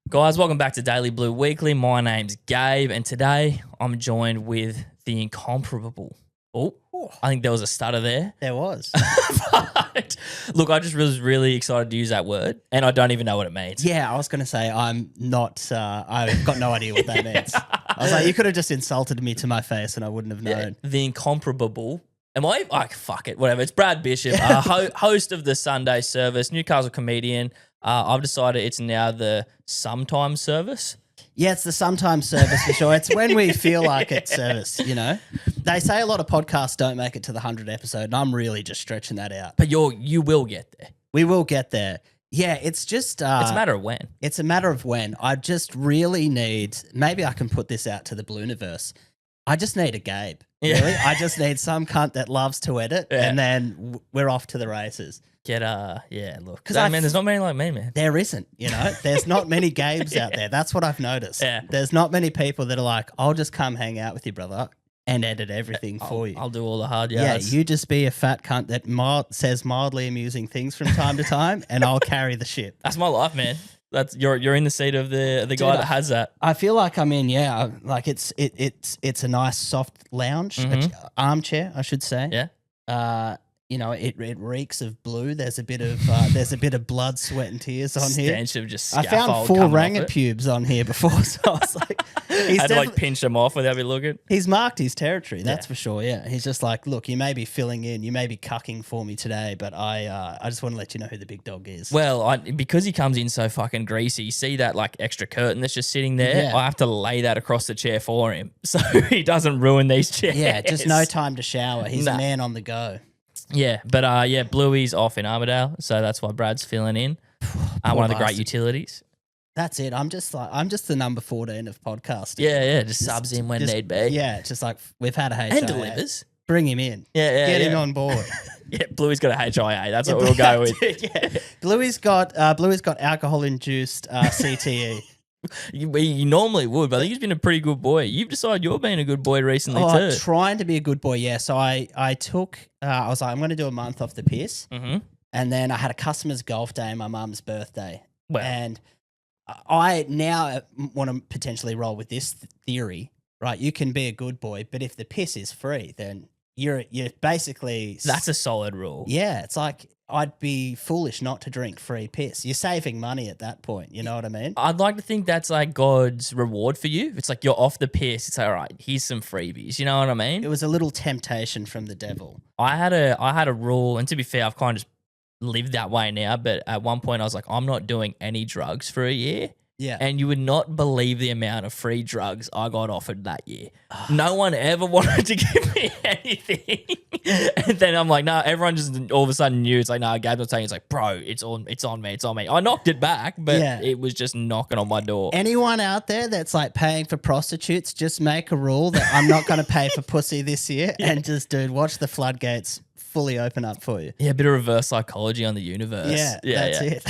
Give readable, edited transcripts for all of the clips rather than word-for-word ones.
Guys, welcome back to Daily Blue Weekly. My name's Gabe, and today I'm joined with the incomparable. Oh, I think there was a stutter there. There was. But, look, I just was really excited to use that word, and I don't even know what it means. Yeah, I was going to say I'm not, I've got no idea what that means. I was like, you could have just insulted me to my face and I wouldn't have known. The incomparable. Am I? Like, fuck it, whatever. It's Brad Bishop, host of the Sunday service, Newcastle comedian. I've decided it's now the sometimes service. Yeah, it's the sometimes service for sure. It's when we feel like it's service, you know. They say a lot of podcasts don't make it to the 100th episode, and I'm really just stretching that out. But you will get there. We will get there. Yeah, it's just... it's a matter of when. It's a matter of when. I just really need... Maybe I can put this out to the Blueniverse. I just need a Gabe. Yeah. Really? I just need some cunt that loves to edit, and then we're off to the races. Yeah, look. Because man, there's not many like me, man. There isn't, you know. There's not many Gabes out there. That's what I've noticed. Yeah. There's not many people that are like, I'll just come hang out with you, brother, and edit everything for you. I'll do all the hard Yeah, yards. you just be a fat cunt that says mildly amusing things from time to time, and I'll carry the shit. That's my life, man. That's you're in the seat of the guy that has that. I feel like I'm in, like it's a nice soft lounge, armchair, I should say. Yeah. You know, it reeks of blue. There's a bit of blood, sweat, and tears on here. Stench of just I found 4 ranger pubes on here before, so I was like, I had to like pinch them off without me looking. He's marked his territory, that's for sure. Yeah, he's just like, look, you may be filling in, you may be cucking for me today, but I just want to let you know who the big dog is. Well, because he comes in so fucking greasy, you see that like extra curtain that's just sitting there. Yeah. I have to lay that across the chair for him so he doesn't ruin these chairs. Yeah, just no time to shower. He's a man on the go. Yeah, but Bluey's off in Armidale, so that's why Brad's filling in. One of the great utilities. That's it. I'm just the number 14 of podcasting. Yeah, just subs in when need be. Yeah, just like we've had a HIA. And delivers. Bring him in. Get him on board. Yeah, Bluey's got a HIA. That's what we'll go with. Yeah. Bluey's got alcohol-induced CTE. You normally would, but I think he's been a pretty good boy. You've decided you're being a good boy recently too. Trying to be a good boy, yeah. So I took, I was like, I'm going to do a month off the piss. Mm-hmm. And then I had a customer's golf day and my mum's birthday. Well. And I now want to potentially roll with this theory, right? You can be a good boy, but if the piss is free, then you're basically... That's a solid rule. Yeah, it's like... I'd be foolish not to drink free piss. You're saving money at that point. You know what I mean? I'd like to think that's like God's reward for you. It's like you're off the piss. It's like, all right, here's some freebies. You know what I mean? It was a little temptation from the devil. I had a rule, and to be fair, I've kind of just lived that way now. But at one point, I was like, I'm not doing any drugs for a year. Yeah. And you would not believe the amount of free drugs I got offered that year. No one ever wanted to give me anything. And then I'm like, no, everyone just all of a sudden knew. It's like, no, Gabes was saying, it's like, bro, it's on me. I knocked it back, but it was just knocking on my door. Anyone out there that's like paying for prostitutes, just make a rule that I'm not going to pay for pussy this year. And just, dude, watch the floodgates fully open up for you. Yeah, a bit of reverse psychology on the universe. Yeah, that's it.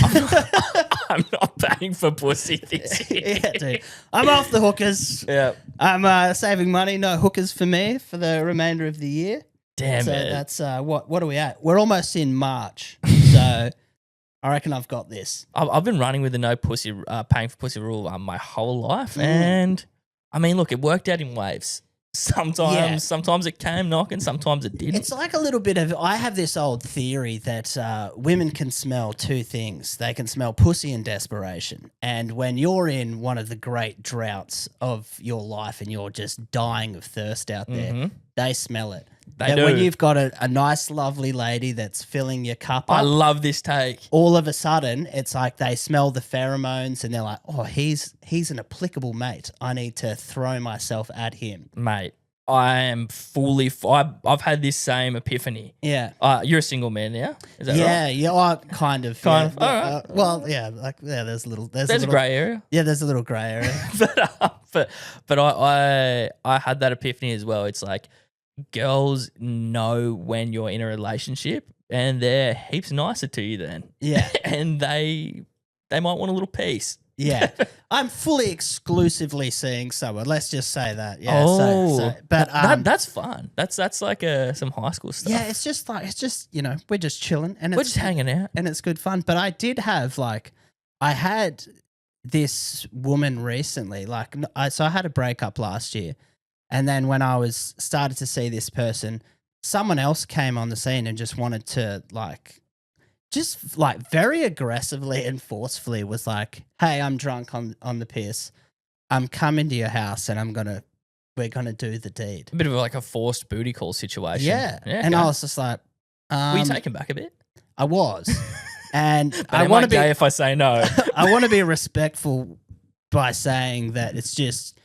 I'm not paying for pussy this year. Yeah, dude. I'm off the hookers. Yeah. I'm saving money. No hookers for me for the remainder of the year. Damn so it. That's what are we at? We're almost in March. So I reckon I've got this. I've been running with the no pussy, paying for pussy rule my whole life. And I mean, look, it worked out in waves. Sometimes it came knocking, sometimes it didn't. It's like a little bit of, I have this old theory that women can smell 2 things. They can smell pussy and desperation. And when you're in one of the great droughts of your life and you're just dying of thirst out there, they smell it. They do. When you've got a nice, lovely lady that's filling your cup up. I love this take. All of a sudden, it's like they smell the pheromones and they're like, oh, he's an applicable mate. I need to throw myself at him. Mate, I am fully... I've had this same epiphany. Yeah. You're a single man now? Is that right? Yeah, kind of. Kind of. All right. Well, yeah, there's a little... There's a grey area. Yeah, there's a little grey area. but I had that epiphany as well. It's like... Girls know when you're in a relationship and they're heaps nicer to you then. Yeah. And they might want a little piece. Yeah. I'm fully exclusively seeing someone. Let's just say that. Yeah. Oh, but that's fun. That's like some high school stuff. Yeah, it's just we're just chilling and we're just hanging out. and it's good fun. But I did have I had this woman recently. Like, so I had a breakup last year, and then when I was started to see this person, someone else came on the scene and just wanted to just very aggressively and forcefully was like, "Hey, I'm drunk on the piss. I'm coming to your house and we're gonna do the deed." A bit of like a forced booty call situation. Yeah. Yeah. And okay. I was just like, Were you taken back a bit? I was. And But I am want I to be gay if I say no? I want to be respectful by saying that it's just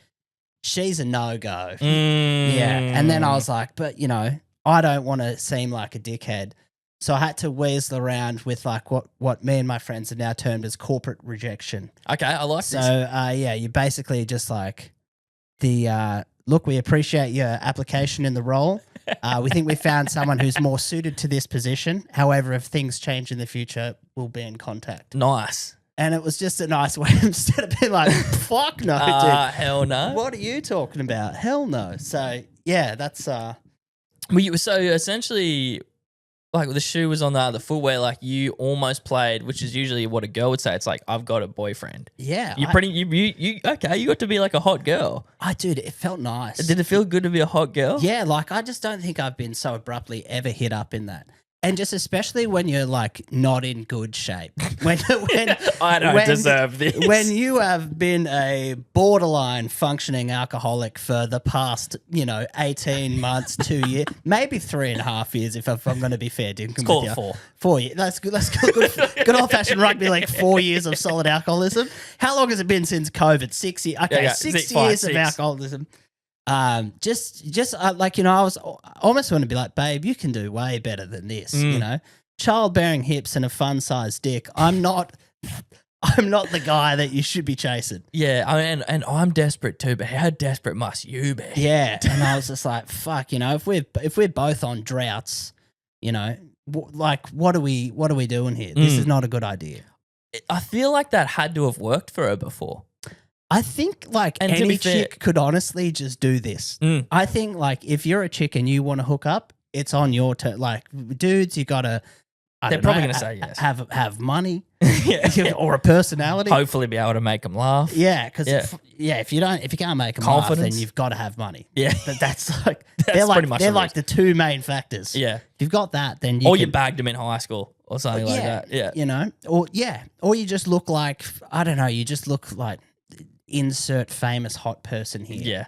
she's a no-go. Yeah. And then I was like, but I don't want to seem like a dickhead. So I had to weasel around with like what me and my friends have now termed as corporate rejection. Okay, I like So this. you basically just like look, we appreciate your application in the role. We think we found someone who's more suited to this position. However, if things change in the future, we'll be in contact. Nice. And it was just a nice way instead of being like, fuck no, dude. Hell no. What are you talking about? Hell no. So yeah, that's Well, so essentially, like the shoe was on the other foot where like you almost played, which is usually what a girl would say. It's like, I've got a boyfriend. yeah. You okay, you got to be like a hot girl. Dude, it felt nice. Did it feel good to be a hot girl? Yeah, like I just don't think I've been so abruptly ever hit up in that. And just especially when you're like not in good shape. When I don't deserve this. When you have been a borderline functioning alcoholic for the past, 18 months, 2 years, maybe 3.5 years if I'm going to be fair, Dinkum. Let's call it 4. 4 years. That's good. That's good old fashioned rugby league. 4 years of solid alcoholism. How long has it been since COVID? 6 years. Okay, Yeah, 6 years of alcoholism. I was almost want to be like, babe, you can do way better than this. Childbearing hips and a fun sized dick. I'm not the guy that you should be chasing. Yeah, and I'm desperate too, but how desperate must you be? Yeah, and I was just like, fuck, if we're both on droughts, what are we doing here? This is not a good idea. I feel like that had to have worked for her before. I think any chick could honestly just do this. I think if you're a chick and you want to hook up, it's on your turn. Like dudes, you gotta. They're probably gonna say yes. Have money, Yeah. or a personality. Hopefully, be able to make them laugh. Yeah, because if you can't make them laugh, then you've got to have money. Yeah, that's they're like the two main factors. Yeah, if you've got that, then you bagged them in high school or something like that. Yeah, or you just look like I don't know. You just look like insert famous hot person here. Yeah.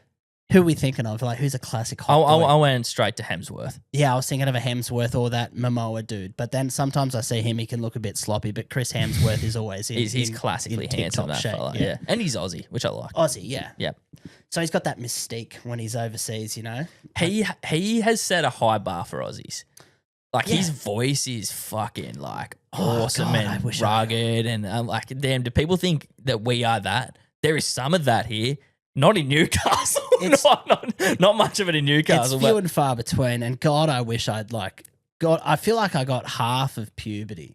Who are we thinking of? Like, who's a classic hot boy? I went straight to Hemsworth. Yeah, I was thinking of a Hemsworth or that Momoa dude. But then sometimes I see him, he can look a bit sloppy. But Chris Hemsworth is always he's classically handsome, that fella. Yeah. And he's Aussie, which I like. Aussie, yeah. Yeah. So he's got that mystique when he's overseas, He has set a high bar for Aussies. Like his voice is fucking like awesome and rugged. And like, damn, do people think that we are that? There is some of that here. Not in Newcastle. Not much of it in Newcastle. It's few and far between. And God, I wish I feel like I got half of puberty.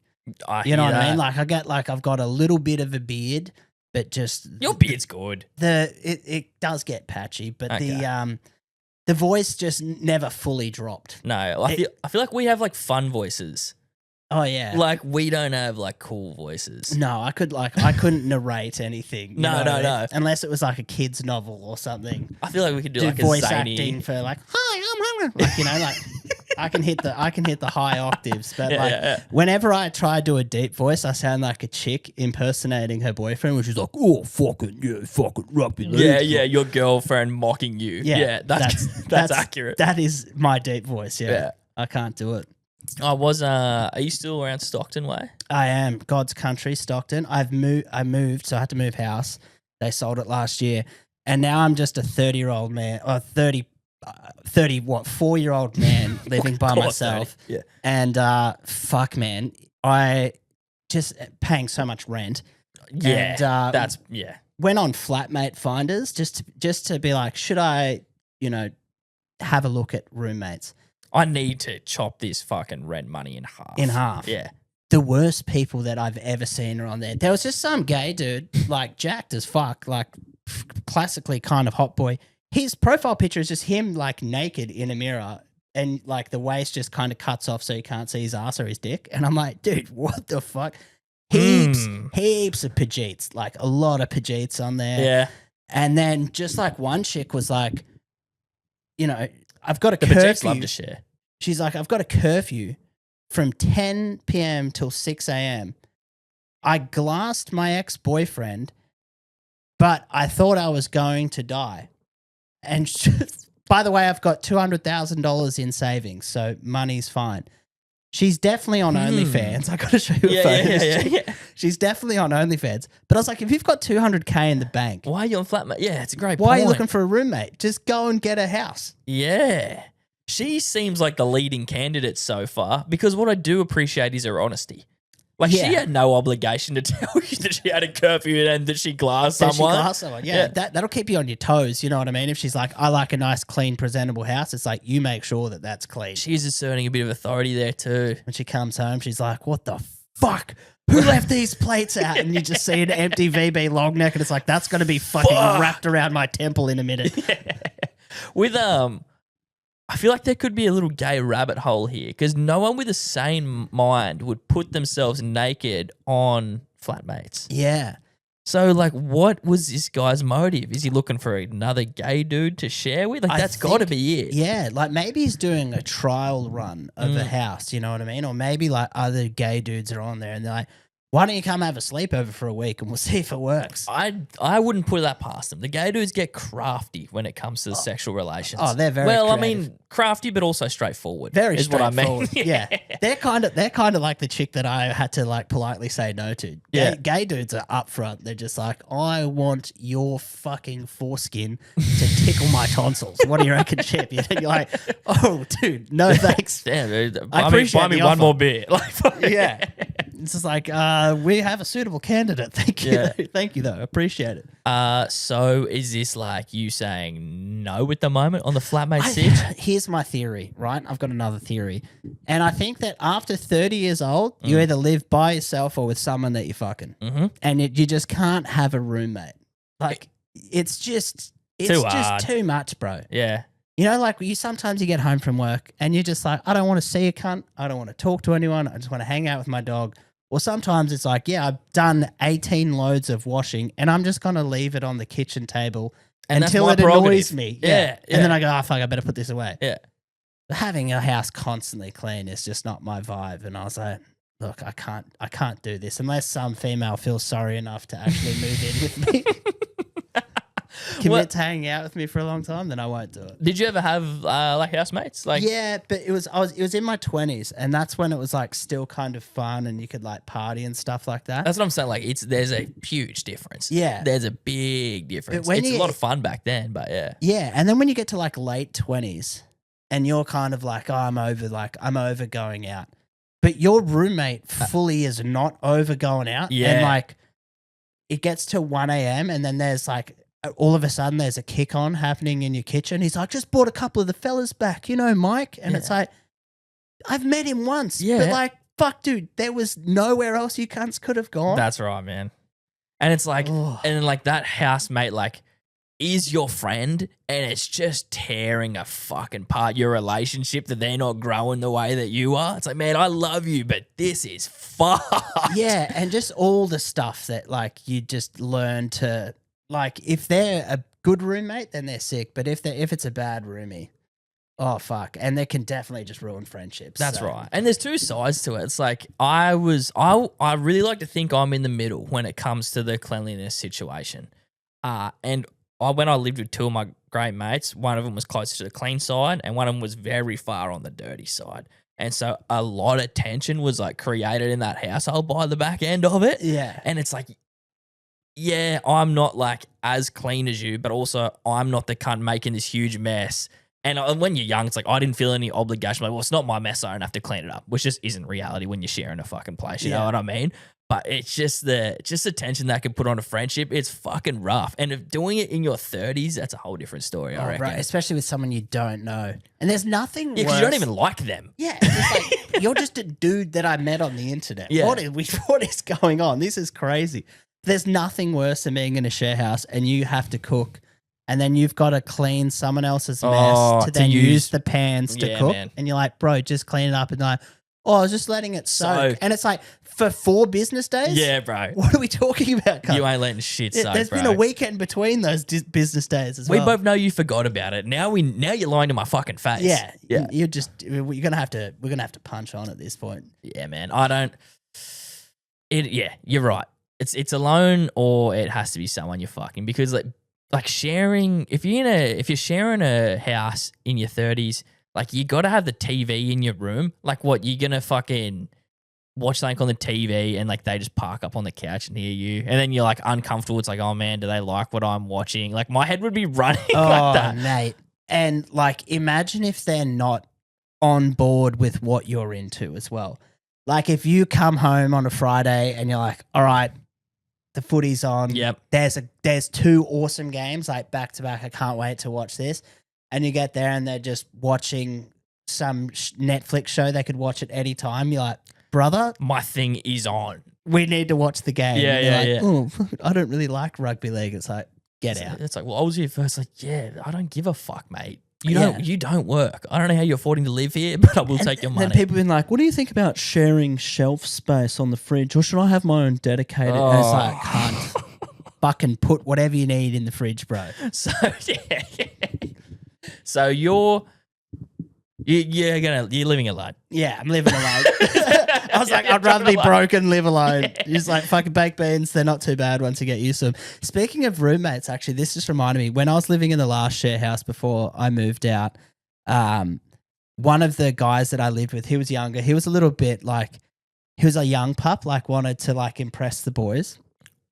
You know what I mean? Like I've got a little bit of a beard, but just your beard's good. It does get patchy, but the voice just never fully dropped. No, I feel like we have like fun voices. Oh yeah, like we don't have like cool voices. No, I couldn't narrate anything. No, unless it was like a kid's novel or something. I feel like we could do like voice a zany acting for like, hi, I'm like I can hit the high octaves, but whenever I try to do a deep voice, I sound like a chick impersonating her boyfriend, which is like, oh fucking rugby league. Yeah, your girlfriend mocking you. Yeah, that's accurate. That is my deep voice. Yeah. I can't do it. Are you still around Stockton way? I am. God's country, Stockton. I moved, so I had to move house. They sold it last year. And now I'm just a 30-year-old man, or 4-year-old man living by myself. 30. Yeah. And fuck, man, I just paying so much rent. Yeah. And, went on flatmate finders just to be like, should I, have a look at roommates? I need to chop this fucking rent money in half. In half. Yeah. The worst people that I've ever seen are on there. There was just some gay dude, like jacked as fuck, like classically kind of hot boy. His profile picture is just him like naked in a mirror and like the waist just kind of cuts off so you can't see his ass or his dick. And I'm like, dude, what the fuck? Heaps of Pajeets, like a lot of Pajeets on there. Yeah. And then just like one chick was like, you know, I've got a The Pajeets curfew. love to share. She's like, I've got a curfew from 10 p.m. till 6 a.m. I glassed my ex-boyfriend, but I thought I was going to die. And by the way, I've got $200,000 in savings, so money's fine. She's definitely on OnlyFans. I got to show you a photo. Yeah. She's definitely on OnlyFans. But I was like, if you've got $200K in the bank, Why are you on flatmate? Yeah, it's a great point. why are you looking for a roommate? Just go and get a house. Yeah. She seems like the leading candidate so far because what I do appreciate is her honesty. Like, she had no obligation to tell you that she had a curfew and that she glassed someone. Yeah. That'll keep you on your toes. You know what I mean? If she's like, I like a nice, clean, presentable house, it's like, you make sure that that's clean. She's asserting a bit of authority there too. When she comes home, she's like, what the fuck? Who left these plates out? And you just see an empty VB long neck and it's like, that's going to be fucking wrapped around my temple in a minute. Yeah. With, I feel like there could be a little gay rabbit hole here because no one with a sane mind would put themselves naked on flatmates. Yeah. So, like, what was this guy's motive? Is he looking for another gay dude to share with? Like, that's got to be it. Yeah, like maybe he's doing a trial run of a house, you know what I mean? Or maybe like other gay dudes are on there and they're like, why don't you come have a sleepover for a week and we'll see if it works? I wouldn't put that past them. The gay dudes get crafty when it comes to sexual relations. Oh, they're very well. creative. I mean, crafty, but also straightforward. Very is straightforward. What I mean. Yeah, they're kind of like the chick that I had to like politely say no to. Gay dudes are upfront. They're just like, I want your fucking foreskin to tickle my tonsils. What do you reckon, Chip? You're like, oh, dude, no thanks. Damn, dude. I appreciate buy me the one offer. more beer. Like, Yeah. It's just like, we have a suitable candidate. Thank you. Yeah. Thank you, though. Appreciate it. So is this like you saying no at the moment on the flatmate sitch? Here's my theory, right? I've got another theory. And I think that after 30 years old, you either live by yourself or with someone that you're fucking. Mm-hmm. And you just can't have a roommate. Like, it's just too much, bro. Yeah. You know, like sometimes you get home from work and you're just like, I don't want to see a cunt. I don't want to talk to anyone. I just want to hang out with my dog. Or sometimes it's like, yeah, I've done 18 loads of washing and I'm just going to leave it on the kitchen table and until it annoys me. Yeah. And then I go, oh, fuck, I better put this away. Yeah. Having a house constantly clean is just not my vibe. And I was like, look, I can't do this unless some female feels sorry enough to actually move in with me. Commit to hanging out with me for a long time, then I won't do it. Did you ever have like housemates? Like, yeah, but it was in my 20s, and that's when it was like still kind of fun, and you could like party and stuff like that. That's what I'm saying. Like, there's a huge difference. Yeah, there's a big difference. It's a lot of fun back then, but yeah, yeah. And then when you get to like late 20s, and you're kind of like, oh, I'm over going out, but your roommate fully is not over going out. Yeah, and like it gets to 1 a.m. and then there's like, all of a sudden there's a kick on happening in your kitchen. He's like, just brought a couple of the fellas back, you know, Mike. And it's like, I've met him once, but like, fuck, dude, there was nowhere else you cunts could have gone. That's right, man. And it's like, and like that housemate, like, is your friend, and it's just tearing a fucking part your relationship that they're not growing the way that you are. It's like, man, I love you, but this is fucked. Yeah, and just all the stuff that like you just learn to. Like, if they're a good roommate, then they're sick. But if it's a bad roomie, oh, fuck. And they can definitely just ruin friendships. That's right. And there's two sides to it. It's like I really like to think I'm in the middle when it comes to the cleanliness situation. And when I lived with two of my great mates, one of them was closer to the clean side and one of them was very far on the dirty side. And so a lot of tension was like created in that household by the back end of it. Yeah. And it's like, yeah, I'm not like as clean as you, but also I'm not the cunt making this huge mess. And when you're young, it's like I didn't feel any obligation. Like, well, it's not my mess. I don't have to clean it up, which just isn't reality when you're sharing a fucking place. You know what I mean? But it's just the tension that can put on a friendship. It's fucking rough. And if doing it in your 30s, that's a whole different story, I reckon. Right, especially with someone you don't know. And there's nothing worse. Yeah, because you don't even like them. Yeah, it's just like, you're just a dude that I met on the internet. Yeah. What is going on? This is crazy. There's nothing worse than being in a share house and you have to cook and then you've got to clean someone else's mess to then use the pans to cook. Man. And you're like, bro, just clean it up. And they're like, oh, I was just letting it soak. And it's like, For 4 business days? Yeah, bro. What are we talking about, cunt? You ain't letting shit soak, There's bro. been a weekend between those business days as We well. both know you forgot about it. Now you're lying to my fucking face. Yeah, Yeah. We're gonna have to punch on at this point. Yeah, man. I don't. Yeah, you're right. It's alone or it has to be someone you're fucking because like sharing. If you're sharing a house in your 30s, like you got to have the TV in your room. Like what you're gonna fucking watch something on the TV and like they just park up on the couch and hear you, and then you're like uncomfortable. It's like, oh man, do they like what I'm watching? Like my head would be running like that. Mate. And like, imagine if they're not on board with what you're into as well. Like if you come home on a Friday and you're like, all right, the footy's on. Yep. There's 2 awesome games like back to back. I can't wait to watch this. And you get there and they're just watching some Netflix show they could watch at any time. You're like, brother, My thing is on. we need to watch the game. Yeah, And you're yeah, like, oh, I don't really like rugby league. It's like, get out. It's like, well, I was here first. Like, yeah, I don't give a fuck, mate. You don't work. I don't know how you're affording to live here, but I will take your money. Then people have been like, what do you think about sharing shelf space on the fridge? Or should I have my own dedicated? Oh. And it's like, cunt. Fucking put whatever you need in the fridge, bro. So yeah. So you're living alone. Yeah, I'm living alone. I was like, I'd rather be broke and live alone. Yeah. Just like fucking baked beans. They're not too bad once you get used to them. Speaking of roommates, actually, this just reminded me, when I was living in the last share house before I moved out, one of the guys that I lived with, he was younger. He was a little bit like, he was a young pup, like wanted to like impress the boys.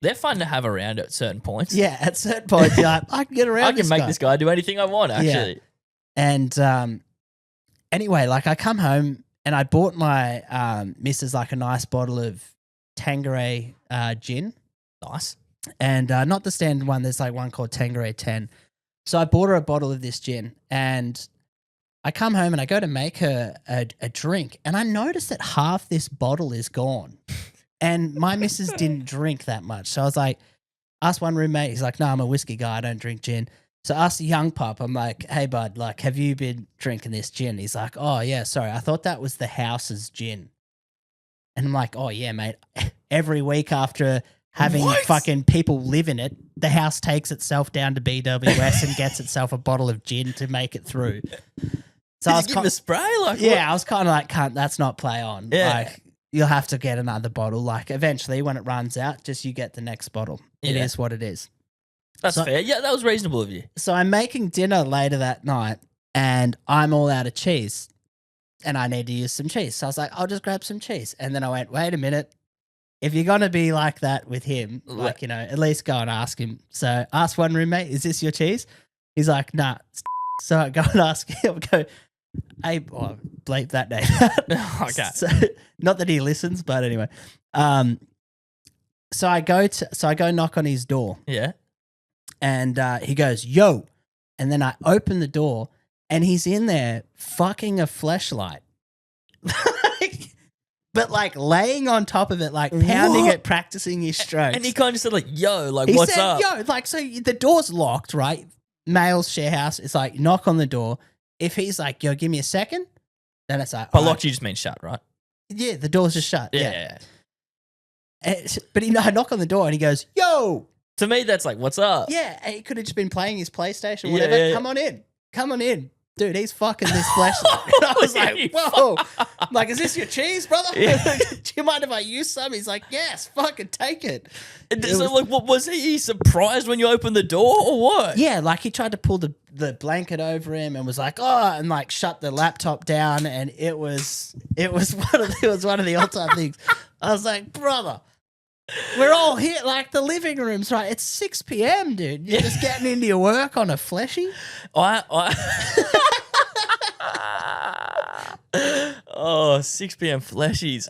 They're fun to have around at certain points. Yeah, at certain points, you're like, I can get around I can make guy. this guy do anything I want, actually. And anyway, like I come home and I bought my missus like a nice bottle of Tanqueray gin. Nice. And not the standard one. There's like one called Tanqueray 10. So I bought her a bottle of this gin and I come home and I go to make her a drink and I notice that half this bottle is gone. And my missus didn't drink that much. So I was like, asked one roommate, he's like, no, I'm a whiskey guy. I don't drink gin. So I asked the young pup, I'm like, hey, bud, like, have you been drinking this gin? He's like, oh, yeah, sorry. I thought that was the house's gin. And I'm like, oh, yeah, mate. Every week after having fucking people live in it, the house takes itself down to BWS and gets itself a bottle of gin to make it through. So Did you give him a spray? Like, yeah, what? I was kind of like, cunt, that's not play on. Yeah. Like, you'll have to get another bottle. Like, eventually, when it runs out, just you get the next bottle. It Yeah. is what it is. That's So- fair. Yeah, that was reasonable of you. So I'm making dinner later that night and I'm all out of cheese and I need to use some cheese. So I was like, I'll just grab some cheese. And then I went, wait a minute. If you're going to be like that with him, like, you know, at least go and ask him. So ask one roommate, is this your cheese? He's like, nah. So I go and ask him, go, hey, oh, bleep that name. Okay. So, not that he listens, but anyway. So I go knock on his door. Yeah. And he goes, yo. And then I open the door and he's in there fucking a fleshlight. But like laying on top of it, like pounding What? it, practicing his strokes. And he kind of said like, yo, like, He what's said, up? yo, like, so the door's locked, right? Male's share house. It's like, knock on the door. If he's like, yo, give me a second, then it's like, But all right. locked you just mean shut, right? Yeah, the door's just shut. Yeah. Yeah. But I knock on the door and he goes, yo. To me, that's like, what's up? Yeah, he could have just been playing his PlayStation, Yeah, whatever. yeah. Come on in. Dude, he's fucking this flashlight. And I was like, whoa. I'm like, is this your cheese, brother? Yeah. Do you mind if I use some? He's like, yes, fucking take it. So, like, what was he surprised when you opened the door or what? Yeah, like he tried to pull the blanket over him and was like, oh, and like shut the laptop down. And it was one of the all-time things. I was like, brother, we're all here, like the living room's right. It's 6 p.m., dude. You're just getting into your work on a fleshy. Oh, 6 p.m. fleshies.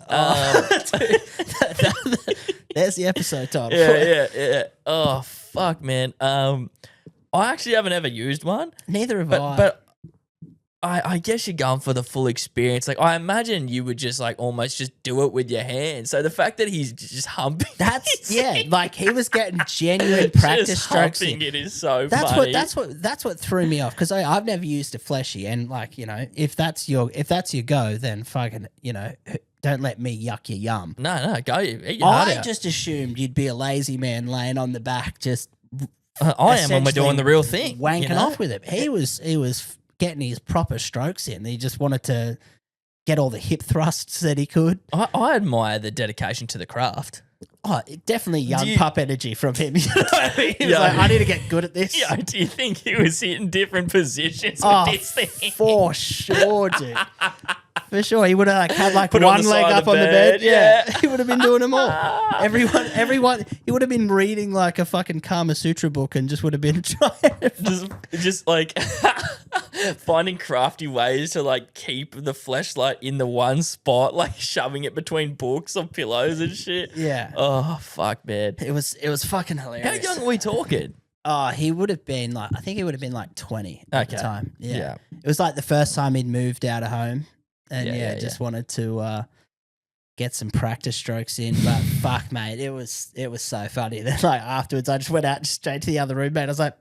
There's the episode title. Yeah. Oh, fuck, man. I actually haven't ever used one. Neither have I. But I guess you're going for the full experience. Like, I imagine you would just like almost just do it with your hands. So the fact that he's just humping, That's like he was getting genuine practice just strokes. humping it is so That's funny. that's what threw me off because I've never used a fleshy, and like, you know, if that's your go, then fucking, you know, don't let me yuck your yum. No, go eat your heart I out. just assumed you'd be a lazy man laying on the back, just I am when we're doing the real thing, wanking you know? off with it. He was getting his proper strokes in. He just wanted to get all the hip thrusts that he could. I admire the dedication to the craft. Oh, definitely young pup energy from him. You know what I mean? He was Yeah. like, I need to get good at this. Yeah, do you think he was hitting different positions Oh, with this thing? for sure, dude. For sure. He would have like had like Put it on one the leg side of up the on the bed, bed. Yeah. yeah. He would have been doing them all. Everyone, he would have been reading like a fucking Kama Sutra book and just would have been trying to just like finding crafty ways to like keep the fleshlight in the one spot, like shoving it between books or pillows and shit. Yeah. Oh fuck, man. It was fucking How hilarious. young are we talking? Oh, he would have been like, I think he would have been like 20 at the Okay. time. Yeah. Yeah. It was like the first time he'd moved out of home and Yeah, just wanted to get some practice strokes in. But fuck, mate, it was so funny. Then like afterwards, I just went out straight to the other room, mate. I was like,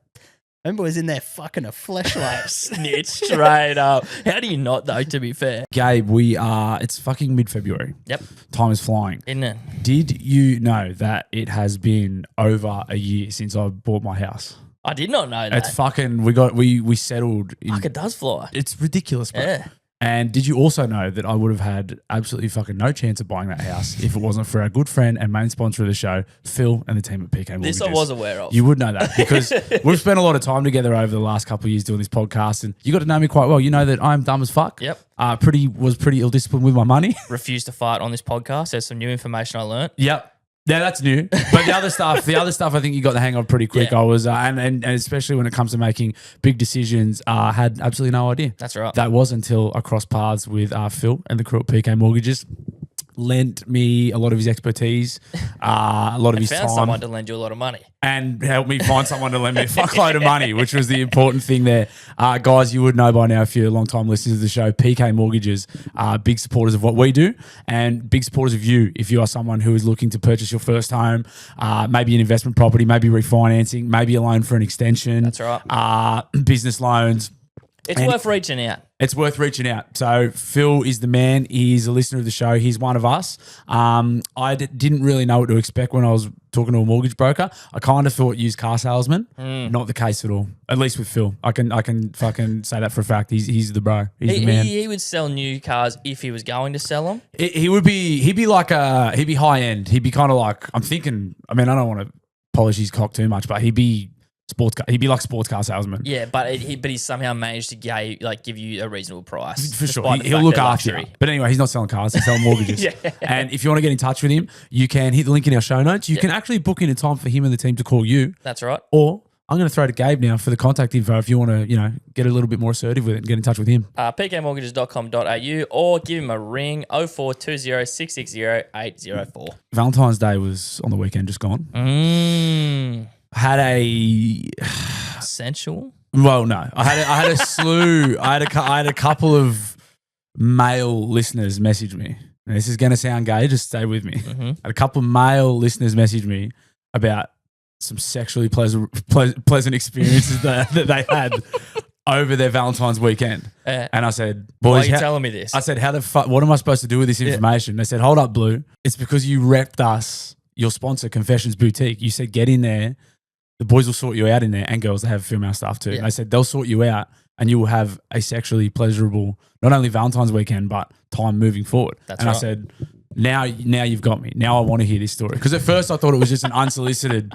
remember was in there fucking a fleshlight. Snitch straight up. How do you not though, to be fair? Gabe, it's fucking mid-February. Yep. Time is flying. Isn't it? Did you know that it has been over a year since I bought my house? I did not know that. It's fucking, we settled in, Fuck, it does fly. it's ridiculous, bro. Yeah. And did you also know that I would have had absolutely fucking no chance of buying that house if it wasn't for our good friend and main sponsor of the show, Phil, and the team at PK Mortgages? This I was aware of. You would know that because we've spent a lot of time together over the last couple of years doing this podcast, and you got to know me quite well. You know that I'm dumb as fuck. Yep. Was pretty ill-disciplined with my money. Refused to fight on this podcast. There's some new information I learned. Yep. Yeah, that's new. But the other stuff, I think you got the hang of pretty quick. Yeah. I was, and especially when it comes to making big decisions, had absolutely no idea. That's right. That was until I crossed paths with Phil and the crew at PK Mortgages. Lent me a lot of his expertise, a lot of his Found time, someone to lend you a lot of money. and helped me find someone to lend me a fuckload of money, which was the important thing there. Guys, you would know by now if you're long-time listeners of the show, PK Mortgages are big supporters of what we do and big supporters of you if you are someone who is looking to purchase your first home, maybe an investment property, maybe refinancing, maybe a loan for an extension. That's right. Business loans. It's worth reaching out. It's worth reaching out. So Phil is the man. He's a listener of the show. He's one of us. I didn't really know what to expect when I was talking to a mortgage broker. I kind of thought used car salesman. Not the case at all. At least with Phil, I can fucking say that for a fact. He's the bro. He's the man. He would sell new cars if he was going to sell them. He'd be high end. He'd be kind of like, I'm thinking. I mean, I don't want to polish his cock too much, but he'd be like sports car salesman. Yeah, but he's somehow managed to give you a reasonable price For sure. despite the He'll fact look they're after you. luxury. But anyway, he's not selling cars, he's selling mortgages. Yeah. And if you want to get in touch with him, you can hit the link in our show notes. You can actually book in a time for him and the team to call you. That's right. Or I'm going to throw to Gabe now for the contact info if you want to, get a little bit more assertive with it and get in touch with him. pkmortgages.com.au or give him a ring 0420 660 804. Valentine's Day was on the weekend, just gone. Had a Sensual. well, no. I had a slew. I had a couple of male listeners message me. And this is going to sound gay. Just stay with me. Mm-hmm. I had a couple of male listeners message me about some sexually pleasant experiences that they had over their Valentine's weekend. And I said, Why are boys, you telling me this? I said, how the fuck? What am I supposed to do with this information? They said, hold up, Blue. It's because you repped us, your sponsor, Confessions Boutique. You said, get in there. The boys will sort you out in there, and girls, they have female staff too. Yeah. And I said, they'll sort you out and you will have a sexually pleasurable, not only Valentine's weekend, but time moving forward. That's and right. I said, now you've got me. Now I want to hear this story. Because at first I thought it was just an unsolicited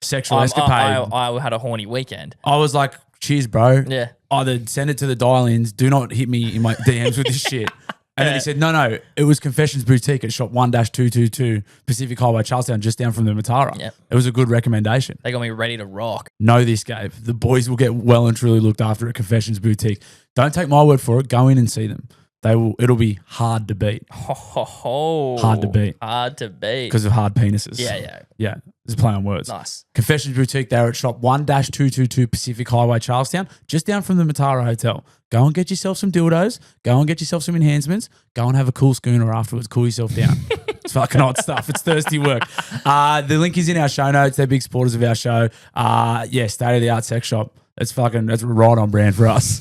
sexual escapade. I had a horny weekend. I was like, cheers, bro. Yeah. Either send it to the dial-ins, do not hit me in my DMs with this shit. And then he said, no, it was Confessions Boutique at shop 1-222 Pacific Highway, Charlestown, just down from the Matara. Yep. It was a good recommendation. They got me ready to rock. Know this, Gabe. The boys will get well and truly looked after at Confessions Boutique. Don't take my word for it. Go in and see them. It'll be hard to beat Hard to beat. Hard to beat. because of hard penises. Yeah. It's a play on words. Nice. Confessions Boutique, they're at shop 1-222 Pacific Highway, Charlestown, just down from the Matara Hotel. Go and get yourself some dildos. Go and get yourself some enhancements. Go and have a cool schooner afterwards. Cool yourself down. It's fucking hot stuff. It's thirsty work. The link is in our show notes. They're big supporters of our show. State-of-the-art sex shop. That's right on brand for us.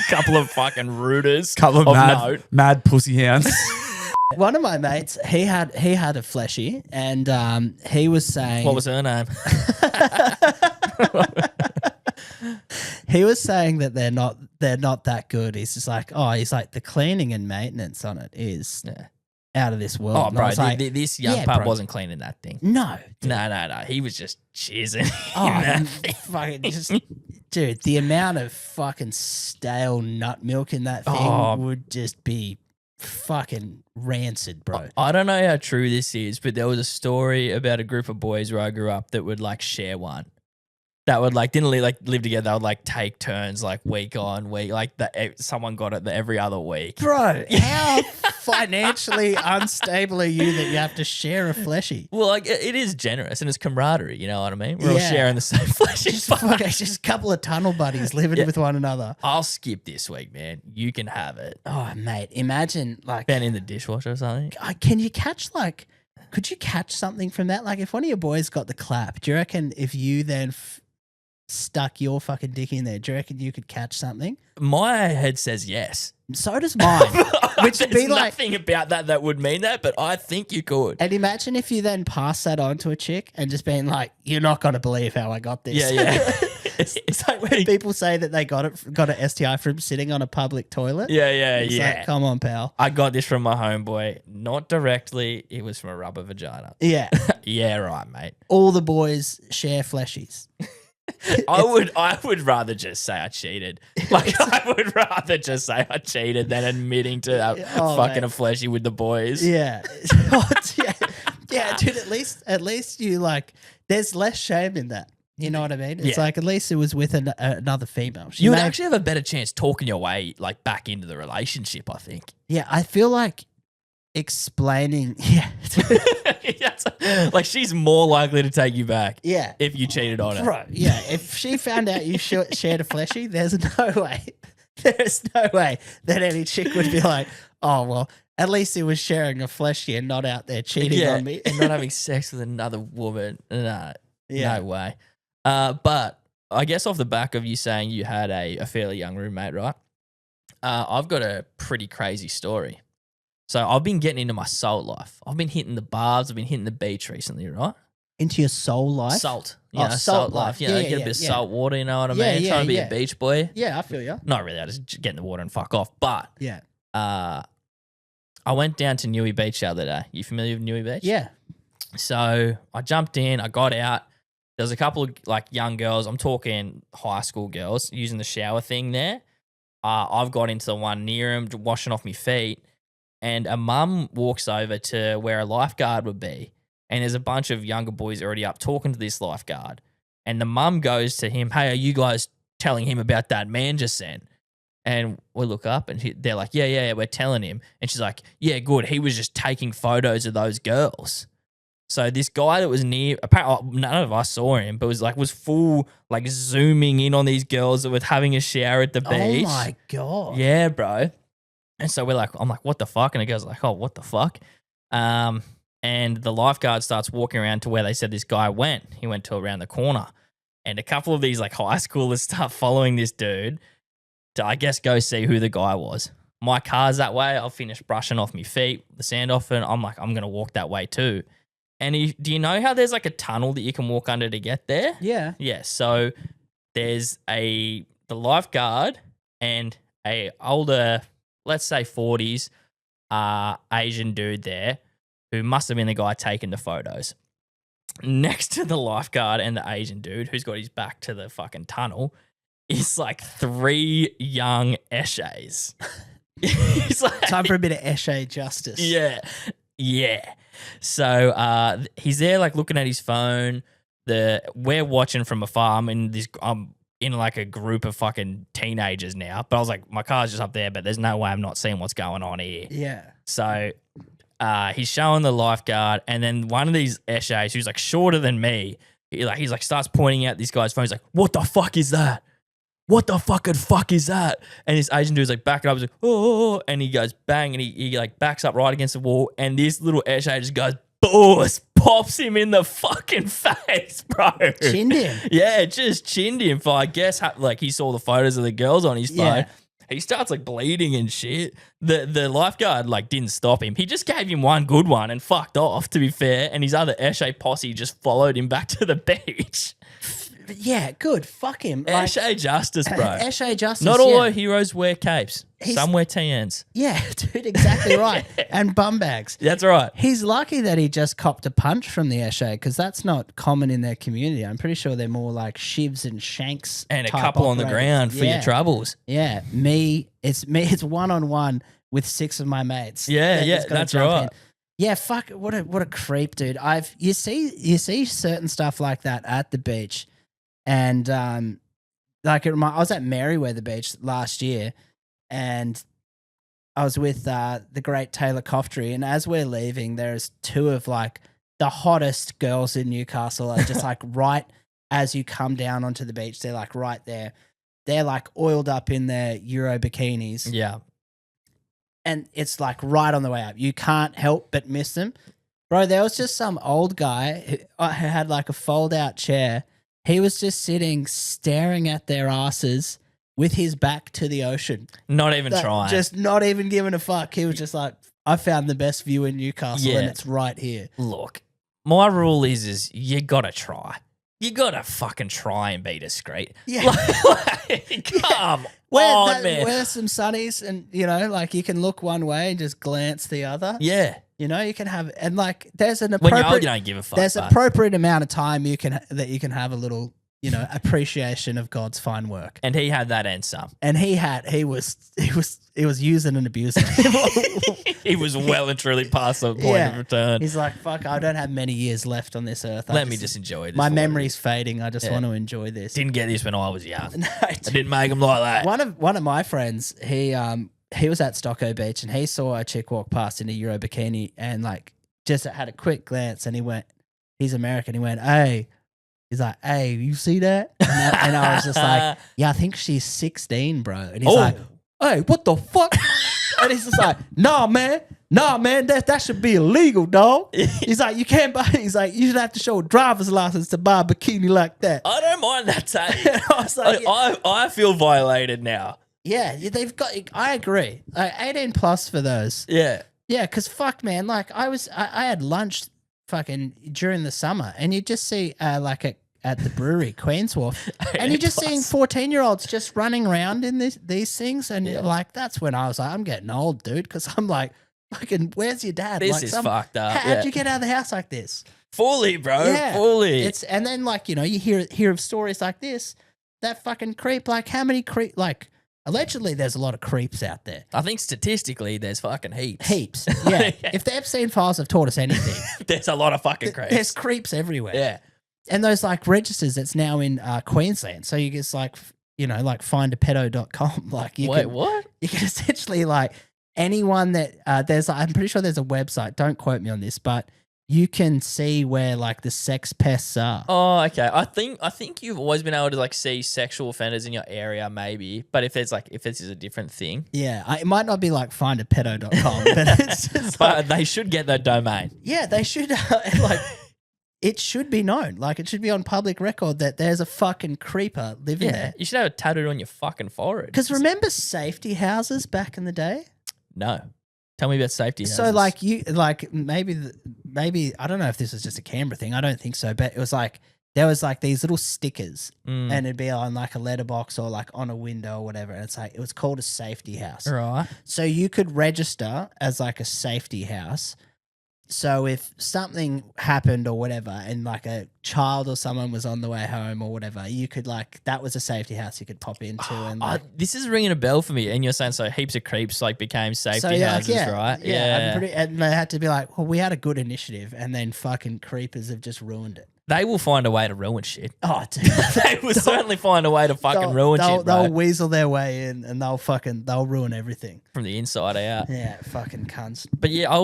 Couple of fucking rooters. Couple of mad pussy hounds. One of my mates, he had a fleshy, and he was saying, What was her name? he was saying that they're not that good. He's just like, the cleaning and maintenance on it is out of this world. Oh, And I bro, was like, this young pup wasn't cleaning that thing. no, No. He was just cheesing. fucking just, dude, the amount of fucking stale nut milk in that thing would just be fucking rancid, bro. I don't know how true this is, but there was a story about a group of boys where I grew up that would like share one. That would didn't live together. They would take turns week on week. Someone got it every other week. Bro, how financially unstable are you that you have to share a fleshy? Well, it is generous and it's camaraderie. You know what I mean? We're all sharing the same fleshy. Just a couple of tunnel buddies living with one another. I'll skip this week, man. You can have it. Oh, mate, imagine been in the dishwasher or something. Can you catch could you catch something from that? If one of your boys got the clap, do you reckon if you then stuck your fucking dick in there, do you reckon you could catch something? My head says yes. So does mine. Which would be nothing about that would mean that, but I think you could. And imagine if you then pass that on to a chick and just being like, "You're not gonna believe how I got this." Yeah. It's like when people say that they got an STI from sitting on a public toilet. Yeah. Like, come on, pal. I got this from my homeboy. Not directly. It was from a rubber vagina. Yeah. Yeah, right, mate. All the boys share fleshies. I would rather just say I cheated. I would rather just say I cheated than admitting to fucking a fleshy with the boys. Yeah. Yeah, dude, at least you there's less shame in that. You know what I mean? It's at least it was with another female. You would actually have a better chance talking your way back into the relationship, I think. Yeah, I feel like explaining. Yeah. She's more likely to take you back. Yeah. If you cheated on her. Right. Yeah. If she found out you shared a fleshy, there's no way. There's no way that any chick would be like, "Oh, well, at least he was sharing a fleshy and not out there cheating on me." And not having sex with another woman. No way. But I guess off the back of you saying you had a fairly young roommate, right? I've got a pretty crazy story. So I've been getting into my salt life. I've been hitting the bars. I've been hitting the beach recently, right? Into your soul life? Salt. Salt life. Yeah, get a bit of salt water, you know what I mean? Trying to be a beach boy. Yeah, I feel you. Not really. I just get in the water and fuck off. But yeah, I went down to Newey Beach the other day. You familiar with Newey Beach? Yeah. So I jumped in. I got out. There was a couple of young girls. I'm talking high school girls using the shower thing there. I've got into the one near them, washing off my feet. And a mum walks over to where a lifeguard would be. And there's a bunch of younger boys already up talking to this lifeguard. And the mum goes to him, "Hey, are you guys telling him about that man just sent?" And we look up and they're like, yeah, we're telling him. And she's like, "Yeah, good. He was just taking photos of those girls." So this guy that was near, apparently none of us saw him, but was full zooming in on these girls that were having a shower at the beach. Oh my God. Yeah, bro. And so I'm like, "What the fuck?" And the girl's like, "Oh, what the fuck?" And the lifeguard starts walking around to where they said this guy went. He went to around the corner. And a couple of these high schoolers start following this dude to, I guess, go see who the guy was. My car's that way. I'll finish brushing off my feet, the sand off, and I'm like, I'm going to walk that way too. And do you know how there's a tunnel that you can walk under to get there? Yeah. Yeah. So there's the lifeguard and a older, let's say 40s, Asian dude there who must have been the guy taking the photos. Next to the lifeguard and the Asian dude who's got his back to the fucking tunnel is 3 young Eshays. He's time for a bit of Eshay justice. Yeah. So he's there looking at his phone. We're watching from afar. I'm in like a group of fucking teenagers now. But I was like, my car's just up there, but there's no way I'm not seeing what's going on here. Yeah. So he's showing the lifeguard, and then one of these Eshays who's like shorter than me, he's like starts pointing out this guy's phone. He's like, "What the fuck is that? What the fucking fuck is that?" And this Asian dude's like backing up, he's like, "Oh," and he goes bang, and he like backs up right against the wall, and this little Eshay just goes, boos, pops him in the fucking face, bro. Chinned him. Yeah, just chinned him for, I guess, like he saw the photos of the girls on his phone. Yeah. He starts like bleeding and shit. The lifeguard like didn't stop him. He just gave him one good one and fucked off, to be fair. And his other Eshay posse just followed him back to the beach. Yeah, good. Fuck him. Like, Eshay justice, bro. Eshay justice. Not all yeah. our heroes wear capes. Some wear TNs. Yeah, dude, exactly right. And bum bags. That's right. He's lucky that he just copped a punch from the Eshay because that's not common in their community. I'm pretty sure they're more like shivs and shanks. And a type couple on the operators. ground for your troubles. Yeah, it's one-on-one with 6 of my mates. Yeah, That's gotta that's jump right. in. Yeah, fuck, what a creep, dude. You see certain stuff like that at the beach, and like I was at Merriweather Beach last year, and I was with the great Taylor Coftry, and as we're leaving, there's 2 of like the hottest girls in Newcastle are just like right as you come down onto the beach, they're like right there. They're like oiled up in their Euro bikinis. Yeah. And it's like right on the way up. You can't help but miss them. Bro, there was just some old guy who had like a fold-out chair. He was just sitting staring at their asses with his back to the ocean. Not even trying. Just not even giving a fuck. He was just like, I found the best view in Newcastle and it's right here. Look, my rule is you got to try. You got to fucking try and be discreet. Yeah. Come on, man. Wear some sunnies and, you know, like you can look one way and just glance the other. Yeah. You know, you can have, and like there's an When appropriate, you're old, you don't give a fuck. there's an appropriate amount of time you can have a little, you know, appreciation of God's fine work. And he had that and some. And he was using and abusing. He was well and truly past the point of return. He's like, fuck, I don't have many years left on this earth. Let me just enjoy this. My memory's fading. I just want to enjoy this. Didn't get this when I was young. No, I didn't make them like that. One of my friends, he was at Stocko Beach and he saw a chick walk past in a Euro bikini and like just had a quick glance and he went, he's American. He went, hey. He's like, hey, you see that? And I was just like, yeah, I think she's 16, bro. And he's like, hey, what the fuck? And he's just like, nah, man, that should be illegal, dog. He's like, you can't buy. He's like, you should have to show a driver's license to buy a bikini like that. I don't mind that take. I was like, I feel violated now. yeah, they've got. I agree. 18 plus for those. Yeah. Yeah, because fuck, man, like I had lunch fucking during the summer, and you just see like at the brewery, Queen's Wharf, and you're just seeing 14-year-olds just running around in these things, and like that's when I was like, I'm getting old, dude, because I'm like, fucking, where's your dad? This like, is fucked up. How'd you get out of the house like this? Fully, bro. Yeah, Fully. And then like, you know, you hear of stories like this, that fucking creep, like how many creep, like allegedly there's a lot of creeps out there. I think statistically there's fucking heaps. Heaps. Yeah. If the Epstein files have taught us anything, There's a lot of fucking creeps. there's creeps everywhere. Yeah. And those like registers that's now in Queensland. So you just like, you know, like findapedo.com. Like you Wait, can, what? You can essentially like anyone that I'm pretty sure there's a website. Don't quote me on this, but you can see where like the sex pests are. Oh, okay. I think you've always been able to like see sexual offenders in your area, maybe. But if this is a different thing. Yeah. It might not be like findapedo.com, but it's just But they should get that domain. yeah, they should like it should be known. Like it should be on public record that there's a fucking creeper living there. You should have it tattooed on your fucking forehead. Because remember safety houses back in the day? No. Tell me about safety houses. So like maybe I don't know if this was just a Canberra thing. I don't think so, but it was like there was like these little stickers and it'd be on like a letterbox or like on a window or whatever. And it's like it was called a safety house. Right. So you could register as like a safety house. So if something happened or whatever and like a child or someone was on the way home or whatever, you could like, that was a safety house you could pop into. And like, this is ringing a bell for me. And you're saying so heaps of creeps like became safety yeah, houses, like, right? Yeah. And they had to be like, well, we had a good initiative and then fucking creepers have just ruined it. they will find a way to ruin shit. Oh, dude. They will certainly find a way to fucking ruin shit, bro. They'll weasel their way in and they'll ruin everything. From the inside out. Yeah, fucking cunts. But yeah, I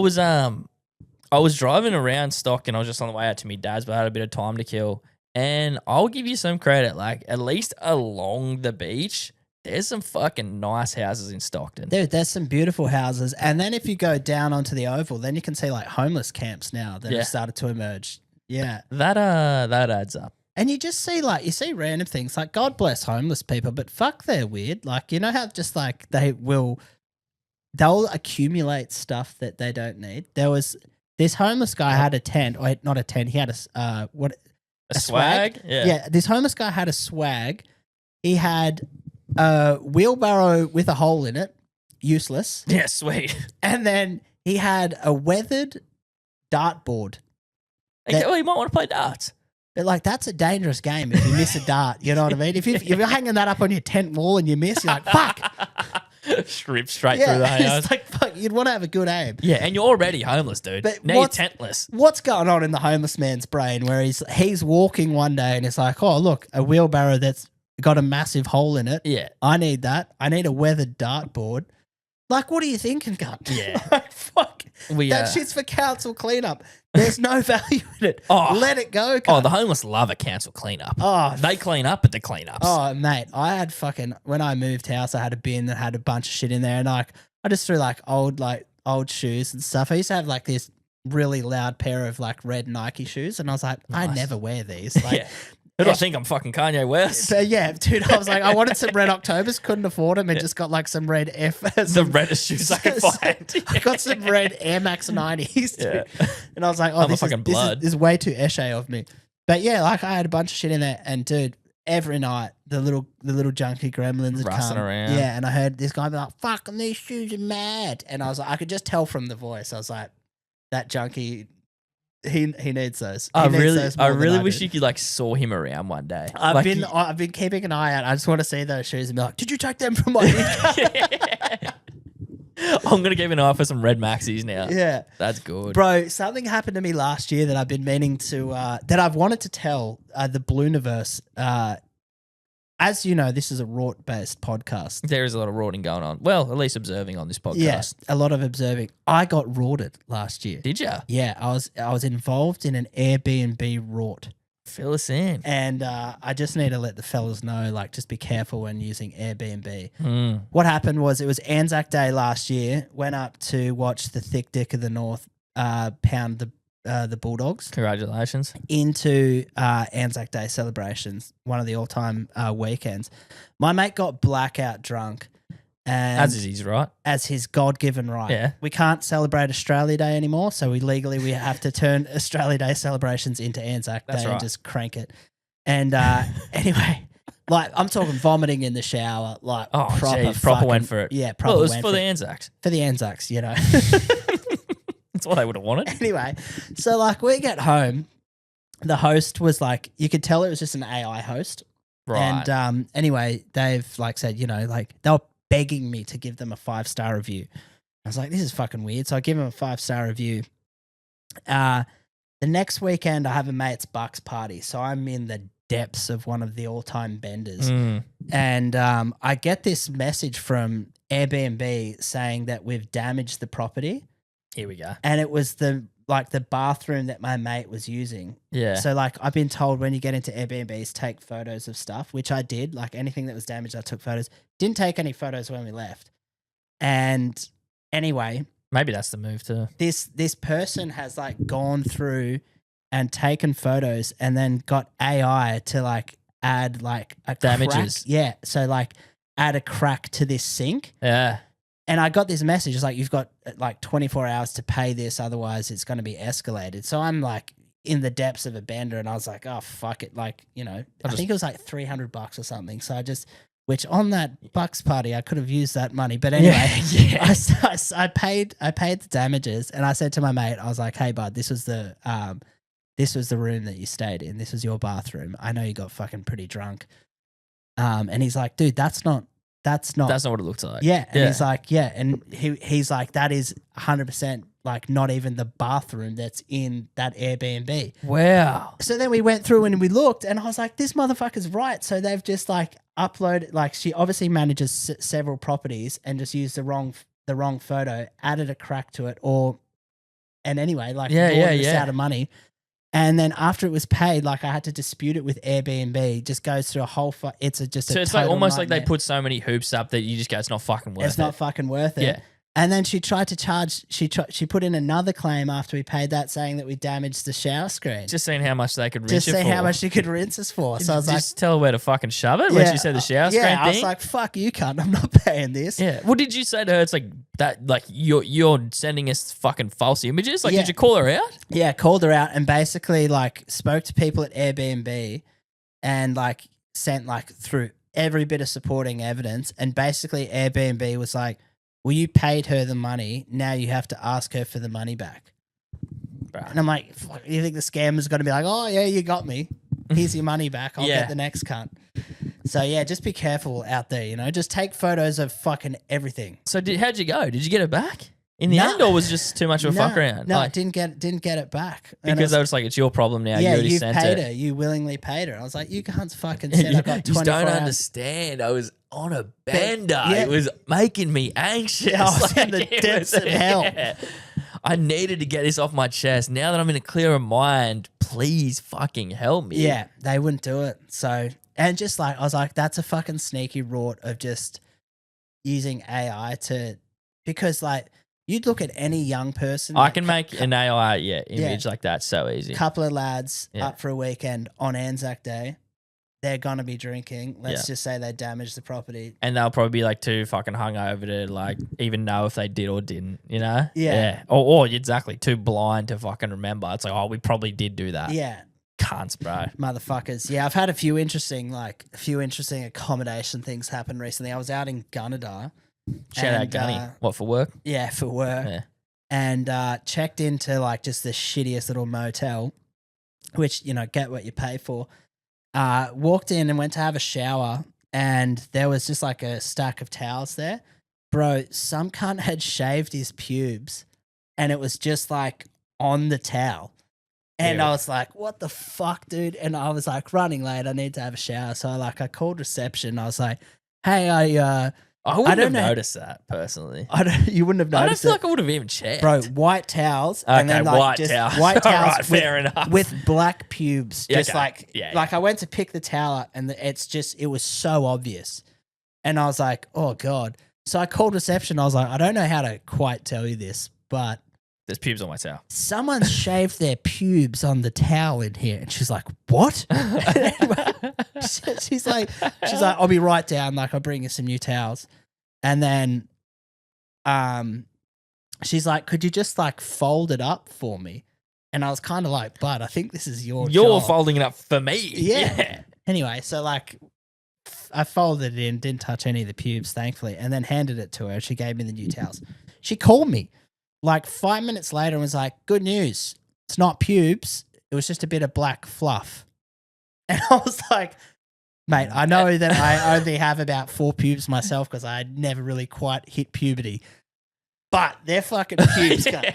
was driving around Stock and I was just on the way out to my dad's, but I had a bit of time to kill. And I'll give you some credit, like at least along the beach, there's some fucking nice houses in Stockton. There's some beautiful houses. And then if you go down onto the Oval, then you can see like homeless camps now that have started to emerge. Yeah. That adds up. And you just see you see random things like God bless homeless people, but fuck they're weird. Like, you know how just like they'll accumulate stuff that they don't need. There was this homeless guy had a tent, or not a tent, he had a swag? Yeah, this homeless guy had a swag. He had a wheelbarrow with a hole in it, useless. Yeah, sweet. And then he had a weathered dartboard. Well, you might want to play darts. But like, that's a dangerous game if you miss a dart. You know what I mean? If you're hanging that up on your tent wall and you miss, you're like, fuck. Rip straight through the house. It's like, fuck, you'd want to have a good aim. Yeah, and you're already homeless, dude. But now you're tentless. What's going on in the homeless man's brain where he's walking one day and it's like, oh, look, a wheelbarrow that's got a massive hole in it. Yeah. I need that. I need a weathered dartboard. Like, what are you thinking, cunt? Yeah. Like, fuck. That shit's for council cleanup. There's no value in it. Oh. Let it go, cunt. Oh, the homeless love a council cleanup. Oh, they clean up at the cleanups. Oh, mate, I had when I moved house, I had a bin that had a bunch of shit in there, and I just threw like old shoes and stuff. I used to have like this really loud pair of like red Nike shoes, and I was like, I never wear these. Like, Who do I think I'm fucking Kanye West? So yeah, dude, I was like, I wanted some red Octobers, couldn't afford them, and just got like some red the reddest shoes I could find. I got some red Air Max 90s, dude. And I was like, oh, this is way too Eshay of me. But yeah, like I had a bunch of shit in there, and dude, every night the little junkie gremlins would Russing come. around. Yeah, and I heard this guy be like, fucking these shoes are mad. And I was like, I could just tell from the voice. I was like, that junkie, he needs those. I really wish you could like saw him around one day. I've been keeping an eye out. I just want to see those shoes and be like, did you take them from my I'm gonna keep an eye for some red maxis now. Yeah, that's good, bro. Something happened to me last year that I've been meaning to that I've wanted to tell the Blueniverse. As you know, this is a Rort-based podcast. There is a lot of rorting going on. Well, at least observing on this podcast. Yes, a lot of observing. I got rorted last year. Did you? Yeah, I was involved in an Airbnb rort. Fill us in. And I just need to let the fellas know, like, just be careful when using Airbnb. What happened was it was Anzac Day last year. Went up to watch the Thick Dick of the North pound the Bulldogs. Congratulations. Into Anzac Day celebrations, one of the all-time weekends. My mate got blackout drunk. And as is his right. As his God-given right. Yeah. We can't celebrate Australia Day anymore, so we have to turn Australia Day celebrations into Anzac Day and just crank it. And anyway, like I'm talking vomiting in the shower, like proper went for it. Yeah, proper. Well, it was for the Anzacs. For the Anzacs, you know. That's what they would have wanted. Anyway, so like we get home, the host was like, you could tell it was just an AI host. Right. And anyway, they've like said, you know, like they were begging me to give them a 5-star review. I was like, this is fucking weird. So I give them a 5-star review. The next weekend I have a mate's Bucks party. So I'm in the depths of one of the all-time benders. And I get this message from Airbnb saying that we've damaged the property. Here we go. And it was the bathroom that my mate was using. Yeah. So like I've been told when you get into Airbnbs, take photos of stuff, which I did. Like anything that was damaged, I took photos. Didn't take any photos when we left. And anyway, maybe that's the move too. This person has like gone through and taken photos and then got AI to like add like a damages. Crack. Yeah. So like add a crack to this sink. Yeah. And I got this message. It's like, you've got like 24 hours to pay this. Otherwise it's going to be escalated. So I'm like in the depths of a bender and I was like, oh, fuck it. Like, you know, I think it was like $300 or something. So which on that Bucks party, I could have used that money. But anyway, I paid the damages and I said to my mate, I was like, hey, bud, this was the room that you stayed in. This was your bathroom. I know you got fucking pretty drunk. And he's like, dude, that's not what it looks like. Yeah. And he's like, yeah. And he's like, that is 100% like not even the bathroom that's in that Airbnb. Wow. So then we went through and we looked, and I was like, this motherfucker's right. So they've just like uploaded, like she obviously manages several properties and just used the wrong photo, added a crack to it, and anyway, like us out of money. And then after it was paid, like I had to dispute it with Airbnb. Just goes through a whole. So it's like almost nightmare. like they put so many hoops up that you just go, it's not fucking worth it. It's not fucking worth it. Yeah. And then she tried to charge. She put in another claim after we paid that, saying that we damaged the shower screen. Just seeing how much they could rinse Just it for. seeing how much she could rinse us for. So I was like, just tell her where to fucking shove it when she said the shower screen I was thing. like, fuck you, cunt. I'm not paying this. Yeah. Well, did you say to her, it's like that, like you're sending us fucking false images? Like, Yeah. did you call her out? Yeah, called her out and basically like spoke to people at Airbnb and like sent like through every bit of supporting evidence. And basically Airbnb was like, well, you paid her the money. Now you have to ask her for the money back. Right. And I'm like, fuck, you think the scammer's going to be like, oh, yeah, you got me. Here's your money back. I'll Yeah. get the next cunt. So, yeah, just be careful out there, you know. Just take photos of fucking everything. So how'd you go? Did you get it back in the No. end, or was it just too much of a fuck around? No, Like, didn't get it back. And because it they was like, it's your problem now. yeah, you already you sent paid it. her. You willingly paid her. I was like, you can't fucking said I got You 24 don't hours. understand. I was on a bender. Yeah. It was making me anxious. Yeah, I was in the it depths was- of hell. yeah. I needed to get this off my chest. Now that I'm in a clearer mind, please fucking help me. Yeah, they wouldn't do it. So, and just like, I was like, that's a fucking sneaky rort of just using AI because like, you'd look at any young person. I can make an AI image like that so easy. Couple of lads Yeah. up for a weekend on Anzac Day. They're going to be drinking. Let's Yeah. just say they damaged the property. And they'll probably be like too fucking hungover to like even know if they did or didn't, you know? Yeah. Or exactly, too blind to fucking remember. It's like, oh, we probably did do that. Yeah. Cunts, bro. Motherfuckers. Yeah, I've had a few interesting accommodation things happen recently. I was out in Gunnedah. Shout out and, Gunny. What, for work? Yeah, for work. Yeah. And checked into like just the shittiest little motel, which, you know, get what you pay for. Walked in and went to have a shower, and there was just like a stack of towels there. Bro, some cunt had shaved his pubes, and it was just like on the towel. And Ew. I was like, what the fuck, dude? And I was like, running late, I need to have a shower. So I called reception. I was like, hey, I wouldn't don't have know. noticed that personally. you wouldn't have I don't noticed feel it. like I would have even checked. Bro, white towels. And Okay, then like white just towels. white All towels right, with, fair enough. with black pubes. Yeah, Just okay. like, Yeah, like I went to pick the towel up, and it was so obvious. And I was like, oh God. So I called reception. I was like, I don't know how to quite tell you this, but There's pubes on my towel. someone shaved their pubes on the towel in here. And she's like, what? she's like, I'll be right down. Like, I'll bring you some new towels. And then she's like, could you just like fold it up for me? And I was kind of like, but I think this is your You're job. folding it up for me. Yeah. Anyway, so like I folded it in, didn't touch any of the pubes, thankfully, and then handed it to her. She gave me the new towels. She called me like 5 minutes later and was like, good news. It's not pubes. It was just a bit of black fluff. And I was like, mate, I know that I only have about 4 pubes myself because I never really quite hit puberty. But they're fucking pubes. Yeah.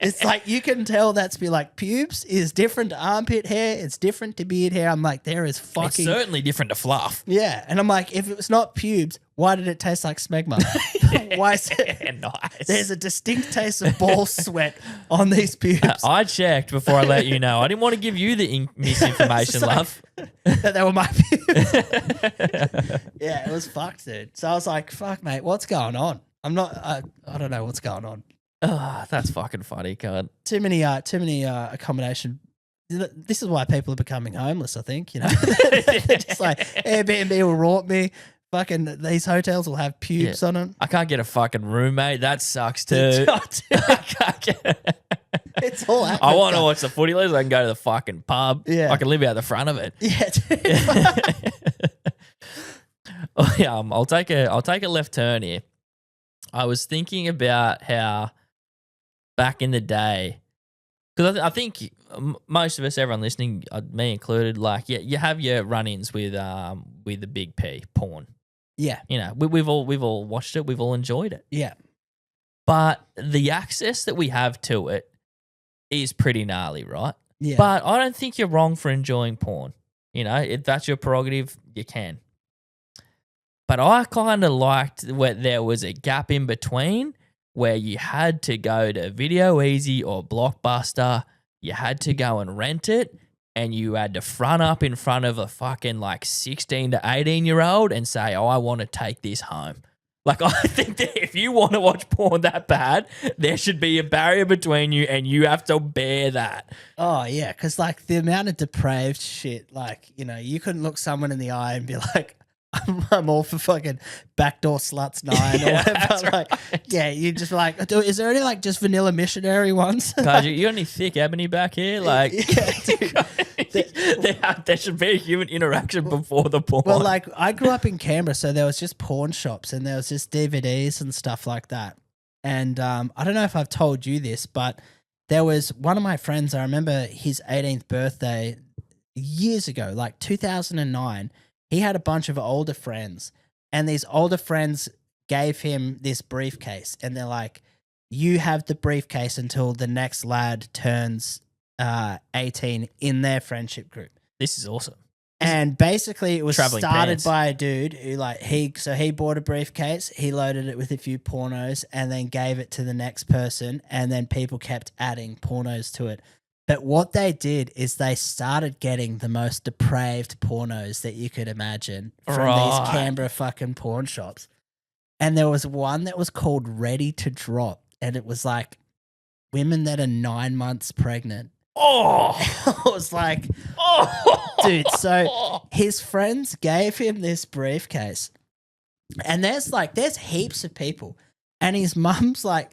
It's like you can tell that's be like pubes is different to armpit hair. It's different to beard hair. I'm like, there is It's fucking certainly different to fluff. yeah. And I'm like, if it was not pubes, why did it taste like smegma? Why is it? Yeah, nice. There's a distinct taste of ball sweat on these pubes. I checked before I let you know. I didn't want to give you the misinformation, So- love. That they were my pubes. Yeah, it was fucked, dude. So I was like, fuck, mate, what's going on? I don't know what's going on. Oh, that's fucking funny, God. Too many accommodation. This is why people are becoming homeless, I think, you know. They're just like, Airbnb will rort me. Fucking these hotels will have pubes on them. I can't get a fucking roommate. That sucks too. I can't get It's all happening. I want to watch the footy leagues. I can go to the fucking pub. Yeah. I can live out the front of it. Yeah, dude. Oh, yeah, I'll take a left turn here. I was thinking about how back in the day, because I think most of us, everyone listening, me included, like you have your run-ins with the big P porn. Yeah, You know, we've all watched it. We've all enjoyed it. yeah. But the access that we have to it is pretty gnarly, right? Yeah. But I don't think you're wrong for enjoying porn. You know, if that's your prerogative, you can. But I kind of liked where there was a gap in between where you had to go to Video Easy or Blockbuster. You had to go and rent it, and you had to front up in front of a fucking like 16 to 18-year-old and say, oh, I want to take this home. Like, I think that if you want to watch porn that bad, there should be a barrier between you and you have to bear that. Oh, yeah, because, like, the amount of depraved shit, like, you know, you couldn't look someone in the eye and be like, I'm all for fucking Backdoor Sluts 9 or whatever. That's Like, yeah, you just like, is there any, like, just vanilla missionary ones? Guys, you got any thick ebony back here? Like, Yeah, dude. there should be a human interaction before the porn. Well, like, I grew up in Canberra, so there was just pawn shops and there was just DVDs and stuff like that. And I don't know if I've told you this, but there was one of my friends, I remember his 18th birthday years ago, like 2009. He had a bunch of older friends, and these older friends gave him this briefcase, and they're like, you have the briefcase until the next lad turns 18 in their friendship group. This is awesome. And basically it was Traveling started pants. by a dude who he bought a briefcase, he loaded it with a few pornos and then gave it to the next person, and then people kept adding pornos to it. But what they did is they started getting the most depraved pornos that you could imagine from these Canberra fucking porn shops. And there was one that was called Ready to Drop, and it was like women that are 9 months pregnant. Oh, I was like, dude, so his friends gave him this briefcase, and there's heaps of people, and his mum's like,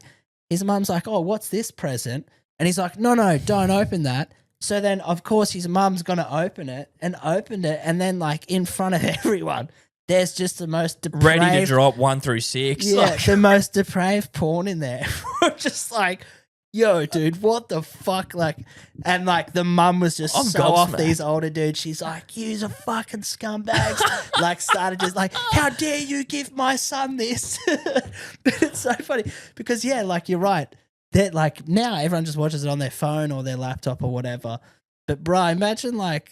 oh, what's this present? And he's like, no, don't open that. So then, of course, his mum's going to open it, and opened it, and then, like, in front of everyone, there's just the most depraved... Ready to Drop 1 through 6. Yeah, Like, the most depraved porn in there. We're just like, yo, dude, what the fuck? Like, and, like, the mum was just I'm so off gobsmacked. these older dudes. She's like, yous are fucking scumbags. Like, started just like, how dare you give my son this? But it's so funny because, yeah, like, you're right. That, like, now everyone just watches it on their phone or their laptop or whatever. But, bro, imagine, like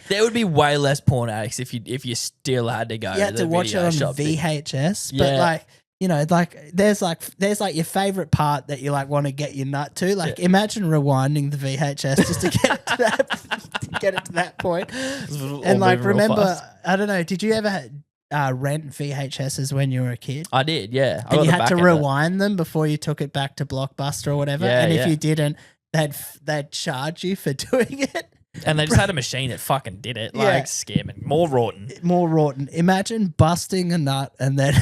there would be way less porn addicts if you still had to go you had to to the watch it video on shop. VHS. But, Yeah. like, you know, like, there's your favorite part that you, like, want to get your nut to. Like, imagine rewinding the VHS just to get it to that point. And, like, remember, I don't know, did you ever rent VHSs when you were a kid? I did, yeah. I And got you the had back to end of it. rewind them before you took it back to Blockbuster or whatever. Yeah, and if yeah. you didn't, they'd charge you for doing it. And they just had a machine that fucking did it. Like, Yeah. scamming. More Rorton. More rotten. Imagine busting a nut and then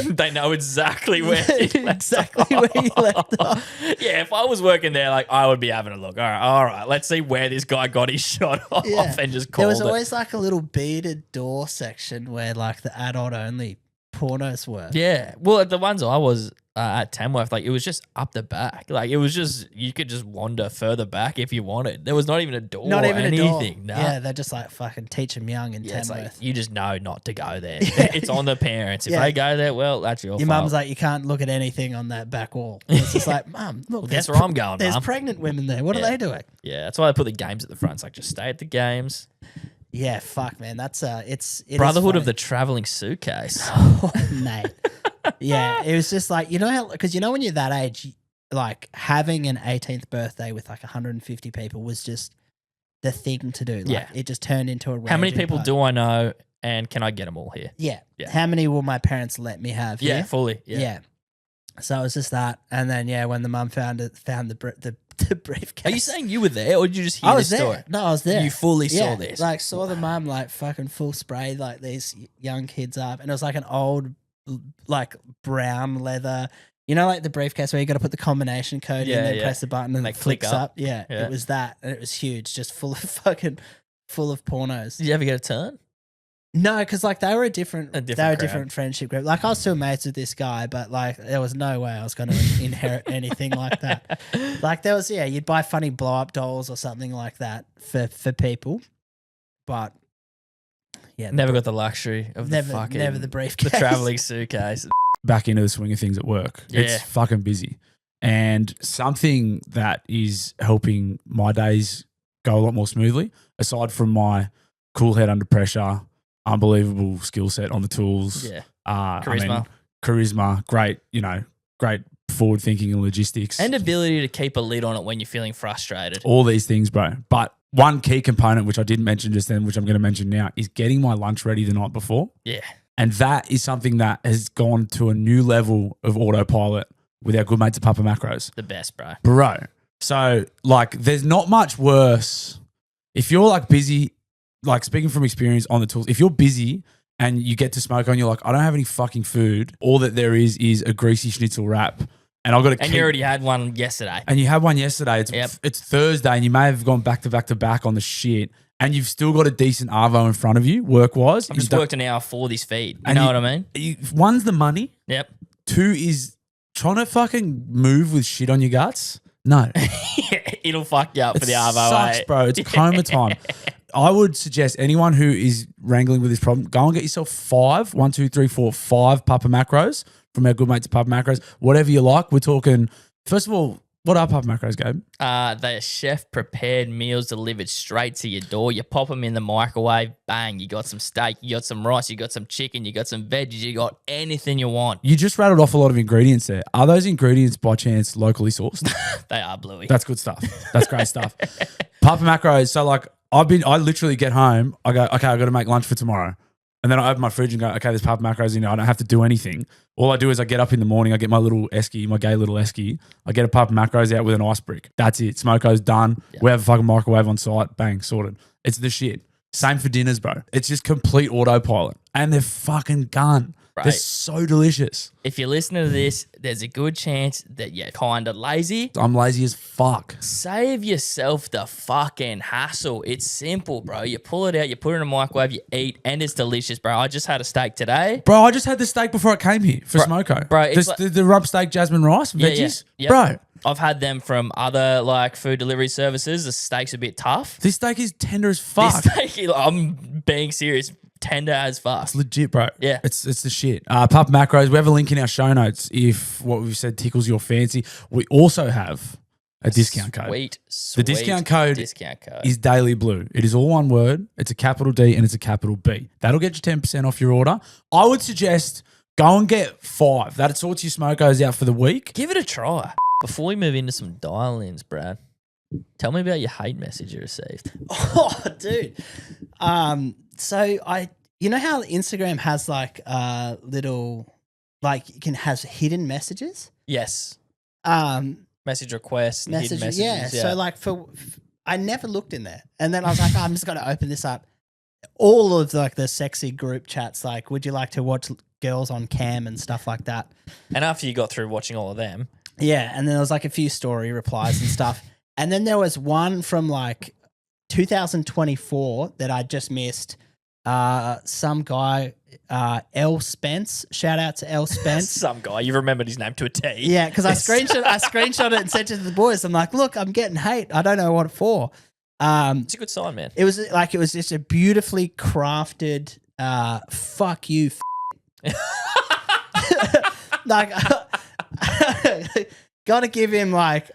They know exactly where you left exactly where you left off. Yeah, if I was working there, like, I would be having a look. All right, let's see where this guy got his shot off Yeah. and just There called was it. always like a little beaded door section where like the adult only pornos were. Yeah. Well, at the ones I was at Tamworth, like, it was just up the back. Like, it was just, you could just wander further back if you wanted. There was not even a door Not even or anything. a door. Nah. Yeah, they're just like fucking teach them young in Yeah, it's Tamworth. like, you just know not to go there. It's on the parents. If Yeah. they go there, well, that's your Your fault. mum's like, you can't look at anything on that back wall. It's just like, Mum, look, That's where I'm going, there's Mum. pregnant women there. What Yeah. are they doing? Yeah, that's why they put the games at the front. It's like, just stay at the games. Yeah, fuck, man. That's it is Brotherhood of funny. the traveling suitcase. Oh, mate. Yeah, it was just like, you know how, because you know when you're that age, like having an 18th birthday with like 150 people was just the thing to do. Like, Yeah. it just turned into a How many raging people party. do I know, and can I get them all here? Yeah. Yeah. How many will my parents let me have? Yeah, here? fully. Yeah. Yeah. So it was just that, and then when the mum found the briefcase. Are you saying you were there, or did you just hear I was this there? story? No, I was there. You fully Yeah, saw this. Like saw the mum like fucking full spray like these young kids up, and it was like an old like brown leather. You know, like the briefcase where you got to put the combination code in, Yeah, then yeah. press the button and They it flicks click up. up. Yeah, Yeah. it was that, and it was huge, just full of pornos. Did you ever get a turn? No, because like they were a different crowd. different friendship group. Like I was still mates with this guy, but like there was no way I was going to inherit anything like that. Like there was, you'd buy funny blow up dolls or something like that for people, but yeah, Never got the luxury of never the fucking never the briefcase. the traveling suitcase. back into the swing of things at work. Yeah. It's fucking busy. And something that is helping my days go a lot more smoothly, aside from my cool head under pressure, unbelievable skill set on the tools. Yeah. Charisma. Charisma, great forward thinking and logistics. And ability to keep a lid on it when you're feeling frustrated. All these things, bro. But one key component, which I didn't mention just then, which I'm going to mention now, is getting my lunch ready the night before. Yeah. And that is something that has gone to a new level of autopilot with our good mates at Papa Macros. The best, bro. Bro. So, like, there's not much worse. If you're, like, busy, like, speaking from experience on the tools, if you're busy and you get to smoke on, you're like, I don't have any fucking food. All that there is a greasy schnitzel wrap. And I've got to And you already had one yesterday. And you had one yesterday. It's Thursday and you may have gone back to back on the shit. And you've still got a decent arvo in front of you, work-wise. I've just worked an hour for this feed. You know what I mean? One's the money. Yep. Two is trying to fucking move with shit on your guts. No. It'll fuck you up for the arvo. Sucks, bro. It's coma time. I would suggest anyone who is wrangling with this problem, go and get yourself 5 Papa Macros from our good mates at Papa Macros. Whatever you like. We're talking, first of all, what are Papa Macros, Gabe? They're chef-prepared meals delivered straight to your door. You pop them in the microwave, bang, you got some steak, you got some rice, you got some chicken, you got some veggies, you got anything you want. You just rattled off a lot of ingredients there. Are those ingredients by chance locally sourced? They are, Bluey. That's good stuff. That's great stuff. Papa Macros, so like I literally get home, I go, okay, I got to make lunch for tomorrow. And then I open my fridge and go, okay, there's Papa Macros in there. I don't have to do anything. All I do is I get up in the morning, I get my little esky, my gay little esky. I get a Papa Macros out with an ice brick. That's it. Smoko's done. Yep. We have a fucking microwave on site. Bang, sorted. It's the shit. Same for dinners, bro. It's just complete autopilot. And they're fucking gone. Right. They're so delicious. If you're listening to this, there's a good chance that you're kind of lazy. I'm lazy as fuck. Save yourself the fucking hassle. It's simple, bro. You pull it out, you put it in a microwave, you eat, and it's delicious, bro. I just had a steak today. Bro, I just had the steak before I came here for Smoko. Bro, the rub steak, jasmine rice, veggies. Yeah. Yep. Bro. I've had them from other like food delivery services. The steak's a bit tough. This steak is tender as fuck. This steak, I'm being serious. Tender as fuck. It's legit, bro. Yeah. It's the shit. Papa Macros, we have a link in our show notes if what we've said tickles your fancy. We also have a discount code. Sweet. The discount code is dailybluewe. It is all one word. It's a capital D and it's a capital B. That'll get you 10% off your order. I would suggest go and get 5. That sorts your smokos out for the week. Give it a try. Before we move into some dial-ins, Brad, tell me about your hate message you received. Oh, dude. So you know how Instagram has like little, like you can have hidden messages? Yes. Message requests, hidden messages. Yeah. So like I never looked in there. And then I was like, I'm just going to open this up. All of like the sexy group chats, like, would you like to watch girls on cam and stuff like that? And after you got through watching all of them. Yeah. And then there was like a few story replies and stuff. And then there was one from like 2024 that I just missed. Some guy, L Spence. Shout out to L Spence. Some guy. You remembered his name to a T. Yeah, because I screenshot it and sent it to the boys. I'm like, look, I'm getting hate. I don't know what for. It's a good sign, man. It was just a beautifully crafted fuck you. Like gotta give him like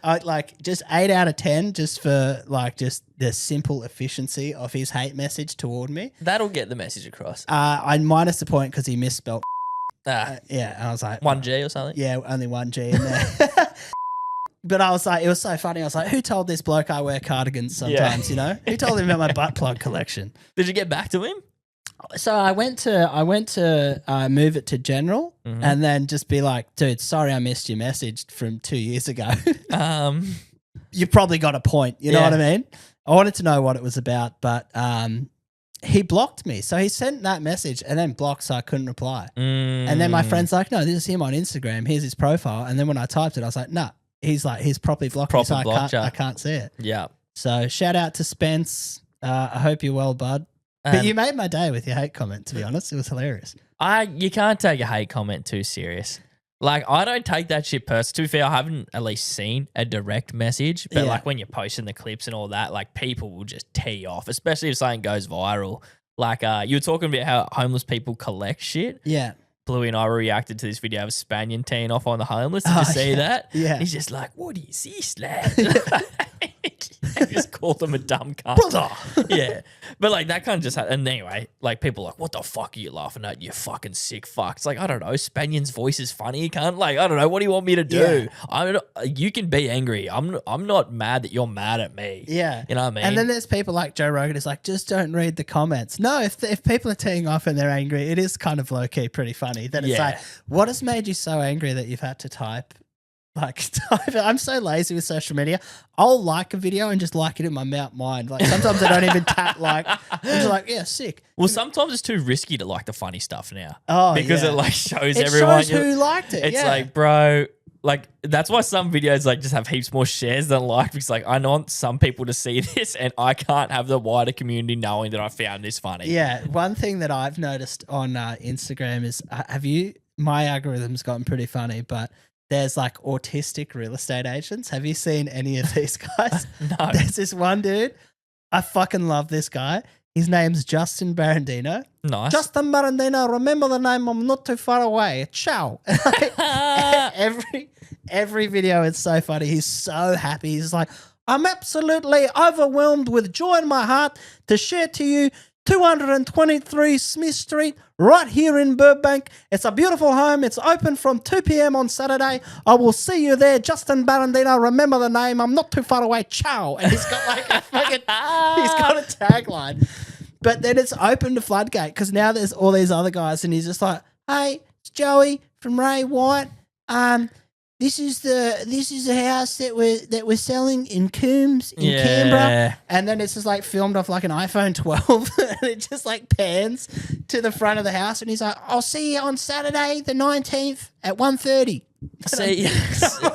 just 8 out of 10 just for like just the simple efficiency of his hate message toward me. That'll get the message across. I minus the point because he misspelled. Yeah, and I was like 1G or something. Yeah, only 1G in there. But I was like, it was so funny. I was like, who told this bloke I wear cardigans sometimes? You know, who told him about my butt plug collection? Did you get back to him? So I went to move it to general and then just be like, dude, sorry I missed your message from 2 years ago. You probably got a point. You know what I mean? I wanted to know what it was about, but he blocked me. So he sent that message and then blocked so I couldn't reply. And then my friend's like, no, this is him on Instagram. Here's his profile. And then when I typed it, I was like, nah. He's probably blocked me, so I can't see it. Yeah. So shout out to Spence. I hope you're well, bud. But you made my day with your hate comment, to be honest. It was hilarious. You can't take a hate comment too serious. Like, I don't take that shit personally. To be fair, I haven't at least seen a direct message. But, like, when you're posting the clips and all that, like, people will just tee off, especially if something goes viral. Like, you were talking about how homeless people collect shit. Yeah. Bluey and I reacted to this video of Spanian teeing off on the homeless. Did you see that? Yeah. He's just like, what is this, lad? He just called him a dumb cunt. Brother. Yeah. But like that kind of just and anyway, like people are like, what the fuck are you laughing at? You fucking sick fuck. It's like, I don't know. Spanian's voice is funny, you can't like, I don't know. What do you want me to do? You can be angry. I'm not mad that you're mad at me. Yeah. You know what I mean? And then there's people like Joe Rogan is like, just don't read the comments. No, if people are teeing off and they're angry, it is kind of low key pretty funny. That it's like, what has made you so angry that you've had to type? I'm so lazy with social media. I'll like a video and just like it in my mind. Like sometimes I don't even tap like. I'm just like, yeah, sick. Well, sometimes it's too risky to like the funny stuff now. Oh, because yeah. it like shows It everyone. shows who liked it. It's yeah. like, bro, like that's why some videos like just have heaps more shares than like because like I want some people to see this and I can't have the wider community knowing that I found this funny. Yeah, one thing that I've noticed on Instagram is my algorithm's gotten pretty funny, but there's like autistic real estate agents. Have you seen any of these guys? No. There's this one dude. I fucking love this guy. His name's Justin Barandino. Nice. Justin Barandino, remember the name, I'm not too far away. Ciao. every video, it's so funny. He's so happy. He's like, I'm absolutely overwhelmed with joy in my heart to share to you 223 Smith Street, right here in Burbank. It's a beautiful home. It's open from 2 p.m. on Saturday. I will see you there. Justin Barandino, remember the name. I'm not too far away. Ciao. And he's got like a fucking, he's got a tagline. But then it's open to floodgate because now there's all these other guys and he's just like, hey, it's Joey from Ray White. This is the house that we're selling in Coombs in Canberra, and then it's just like filmed off like an iPhone 12, and it just like pans to the front of the house, and he's like, "I'll see you on Saturday the 19th at 1:30." See,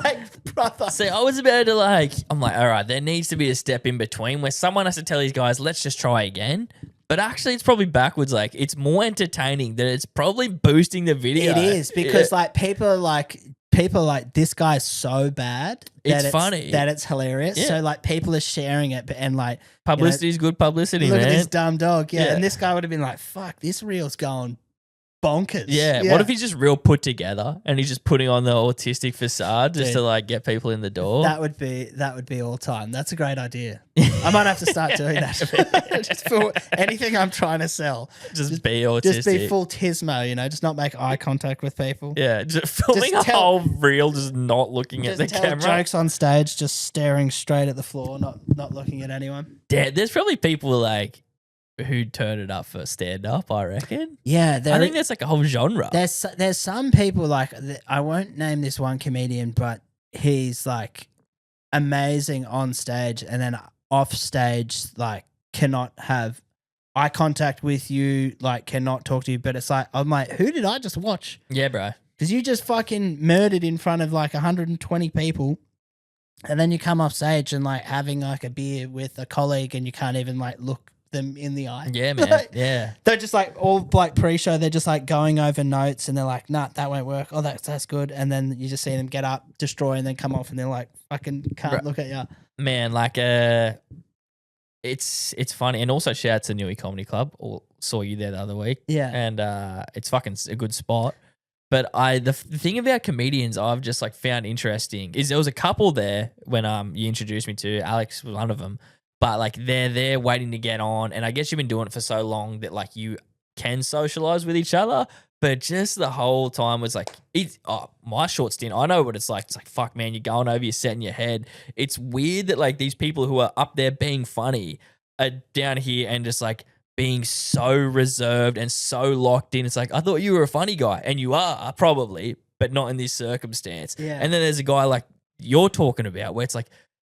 like, brother. See, I was about to like, I'm like, all right, there needs to be a step in between where someone has to tell these guys, let's just try again. But actually, it's probably backwards. Like, it's more entertaining that it's probably boosting the video. It is because like people are like this guy's so bad that it's funny that it's hilarious. Yeah. So like people are sharing it and like publicity is good publicity. Look man. at this dumb dog. Yeah. Yeah. And this guy would have been like, fuck, this reel's going bonkers. Yeah. What if he's just real put together and he's just putting on the autistic facade just to like get people in the door? That would be all time. That's a great idea. I might have to start doing that. Just for anything I'm trying to sell. Just be autistic. Just be full tismo, just not make eye contact with people. Yeah, just filming a whole reel, just not looking at the tell camera. Jokes on stage, just staring straight at the floor, not looking at anyone. Yeah, there's probably people like who turn it up for stand up. I reckon. Yeah, I think that's like a whole genre. There's some people like I won't name this one comedian, but he's like amazing on stage, and then off stage like cannot have eye contact with you, like cannot talk to you. But it's like I'm like, who did I just watch? Yeah, bro. Because you just fucking murdered in front of like 120 people. And then you come off stage and like having like a beer with a colleague and you can't even like look them in the eye. Yeah, man. Like, yeah. they're just like all like pre-show, they're just like going over notes and they're like, nah, that won't work. Oh, that's good. And then you just see them get up, destroy, and then come off and they're like, fucking can't look at you. Man, like it's funny. And also shout out to Newey Comedy Club. Saw you there the other week. Yeah. And it's fucking a good spot. But the thing about comedians I've just like found interesting is there was a couple there when you introduced me to. Alex was one of them. But like they're there waiting to get on, and I guess you've been doing it for so long that like you can socialize with each other. But just the whole time was like, my short stint, I know what it's like. It's like, fuck, man, you're going over, you're setting your head. It's weird that like these people who are up there being funny are down here and just like being so reserved and so locked in. It's like, I thought you were a funny guy, and you are probably, but not in this circumstance. Yeah. And then there's a guy like you're talking about where it's like,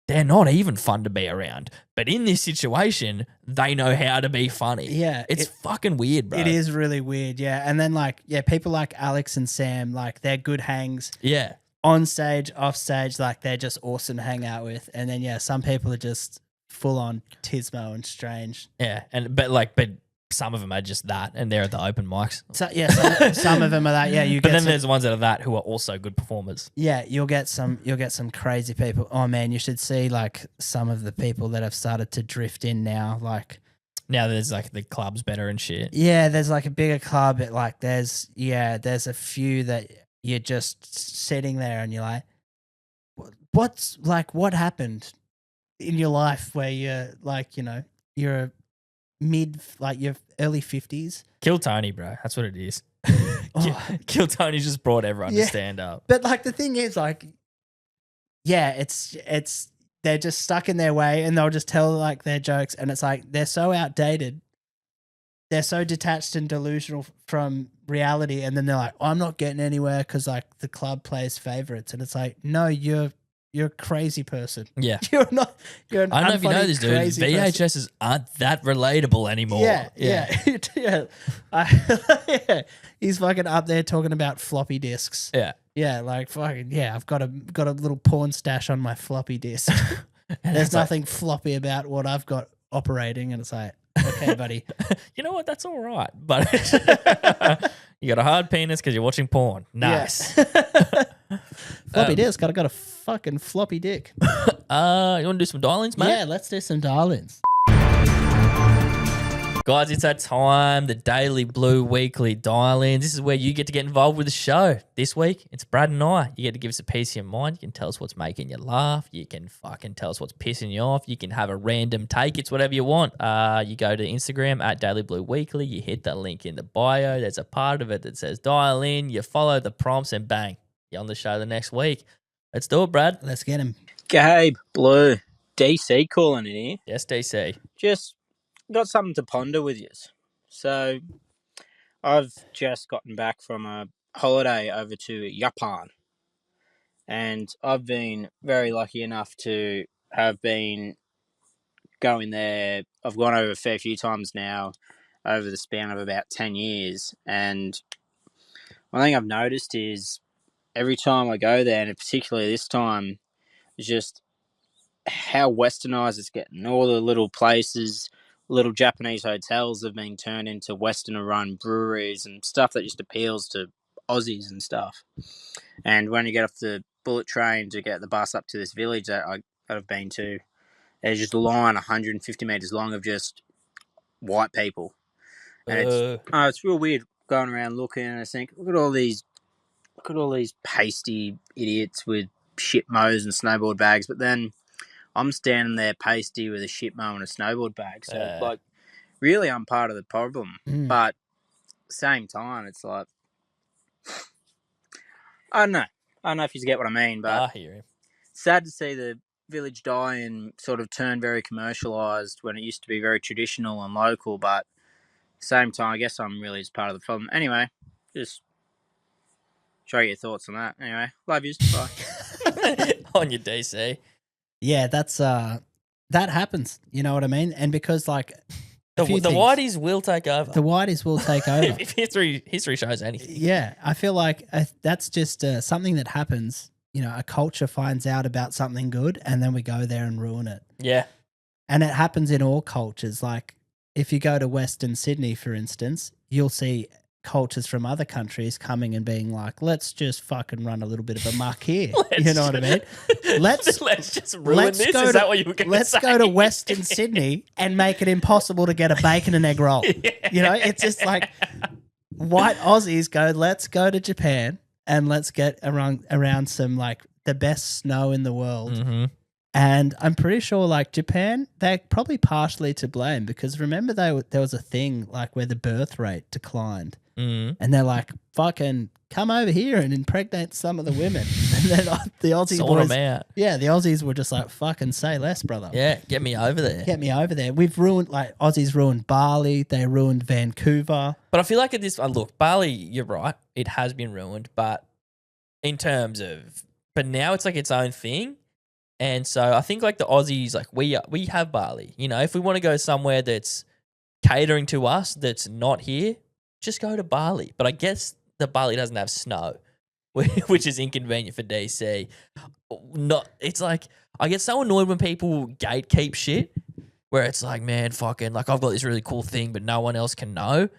they're not even fun to be around. But in this situation, they know how to be funny. Yeah. It's fucking weird, bro. It is really weird, yeah. And then like, yeah, people like Alex and Sam, like they're good hangs. Yeah. On stage, off stage, like they're just awesome to hang out with. And then yeah, some people are just full on tismo and strange. Yeah. But some of them are just that, and they're at the open mics. So yeah, some of them are that. Yeah, But then there's the ones that are that who are also good performers. Yeah, you'll get some crazy people. Oh man, you should see like some of the people that have started to drift in now. Like Now there's like the club's better and shit. Yeah, there's like a bigger club. Like there's a few that you're just sitting there and you're like, what happened in your life where you're like, you're your early 50s. Kill Tony, bro. That's what it is. Oh. Kill Tony just brought everyone to stand up. But like the thing is, like, yeah, it's they're just stuck in their way and they'll just tell like their jokes and it's like they're so outdated. They're so detached and delusional from reality, and then they're like, I'm not getting anywhere because like the club plays favorites, and it's like, no, you're a crazy person. Yeah. You're not. You're an I don't know if you know this, dude. crazy person. VHSs aren't that relatable anymore. Yeah. Yeah. He's fucking up there talking about floppy disks. Yeah. Yeah, like fucking yeah. I've got a little porn stash on my floppy disk. There's nothing floppy about what I've got operating, and it's like, okay, buddy. You know what? That's all right. But you got a hard penis because you're watching porn. Nice. Floppy disk. I've got a fucking floppy dick. You want to do some dial-ins, mate? Yeah, let's do some dial-ins. Guys, it's that time, the Daily Blue Weekly dial-ins. This is where you get to get involved with the show. This week, it's Brad and I. You get to give us a piece of your mind. You can tell us what's making you laugh. You can fucking tell us what's pissing you off. You can have a random take. It's whatever you want. You go to Instagram at Daily Blue Weekly. You hit that link in the bio. There's a part of it that says dial in. You follow the prompts and bang, you're on the show the next week. Let's do it, Brad. Let's get him. Gabe, Blue, DC calling in here. Yes, DC. Just got something to ponder with you. So, I've just gotten back from a holiday over to Japan, and I've been very lucky enough to have been going there. I've gone over a fair few times now over the span of about 10 years, and one thing I've noticed is every time I go there, and particularly this time, is just how westernized it's getting. All the little places, little Japanese hotels have been turned into Westerner-run breweries and stuff that just appeals to Aussies and stuff. And when you get off the bullet train to get the bus up to this village that I've been to, there's just a line 150 metres long of just white people. And it's real weird going around looking, and I think, look at all these pasty idiots with shit mows and snowboard bags, but then I'm standing there pasty with a shit mow and a snowboard bag. So, like, really I'm part of the problem. But same time, it's like, I don't know if you get what I mean, but I hear him. Sad to see the village die and sort of turn very commercialised when it used to be very traditional and local, but same time, I guess I'm really just part of the problem. Anyway, just show your thoughts on that. Anyway, love yous. Bye. On your DC. Yeah, that's that happens. You know what I mean? And because like The whiteys will take over. The whiteys will take over. If history shows anything. Yeah, I feel like that's just something that happens. You know, a culture finds out about something good, and then we go there and ruin it. Yeah, and it happens in all cultures. Like if you go to Western Sydney, for instance, you'll see cultures from other countries coming and being like, let's just fucking run a little bit of a muck here. You know what I mean? Let's just ruin this. Is that what you were going to say? Let's go to Western Sydney and make it impossible to get a bacon and egg roll. Yeah. You know, it's just like white Aussies go, let's go to Japan and let's get around some like the best snow in the world. Mm-hmm. And I'm pretty sure like Japan, they're probably partially to blame because remember there was a thing like where the birth rate declined. Mm. And they're like, fucking come over here and impregnate some of the women. And then the Aussie Sort boys, them out. yeah, the Aussies were just like, fucking say less, brother. Yeah, get me over there. Get me over there. We've ruined, like, Aussies ruined Bali. They ruined Vancouver. But I feel like at this, look, Bali, you're right. It has been ruined. But in terms of, but now it's like its own thing. And so I think like the Aussies, like we have Bali. You know, if we want to go somewhere that's catering to us, that's not here, just go to Bali. But I guess the Bali doesn't have snow, which is inconvenient for DC. It's like, I get so annoyed when people gatekeep shit where it's like, man, fucking, like I've got this really cool thing, but no one else can know.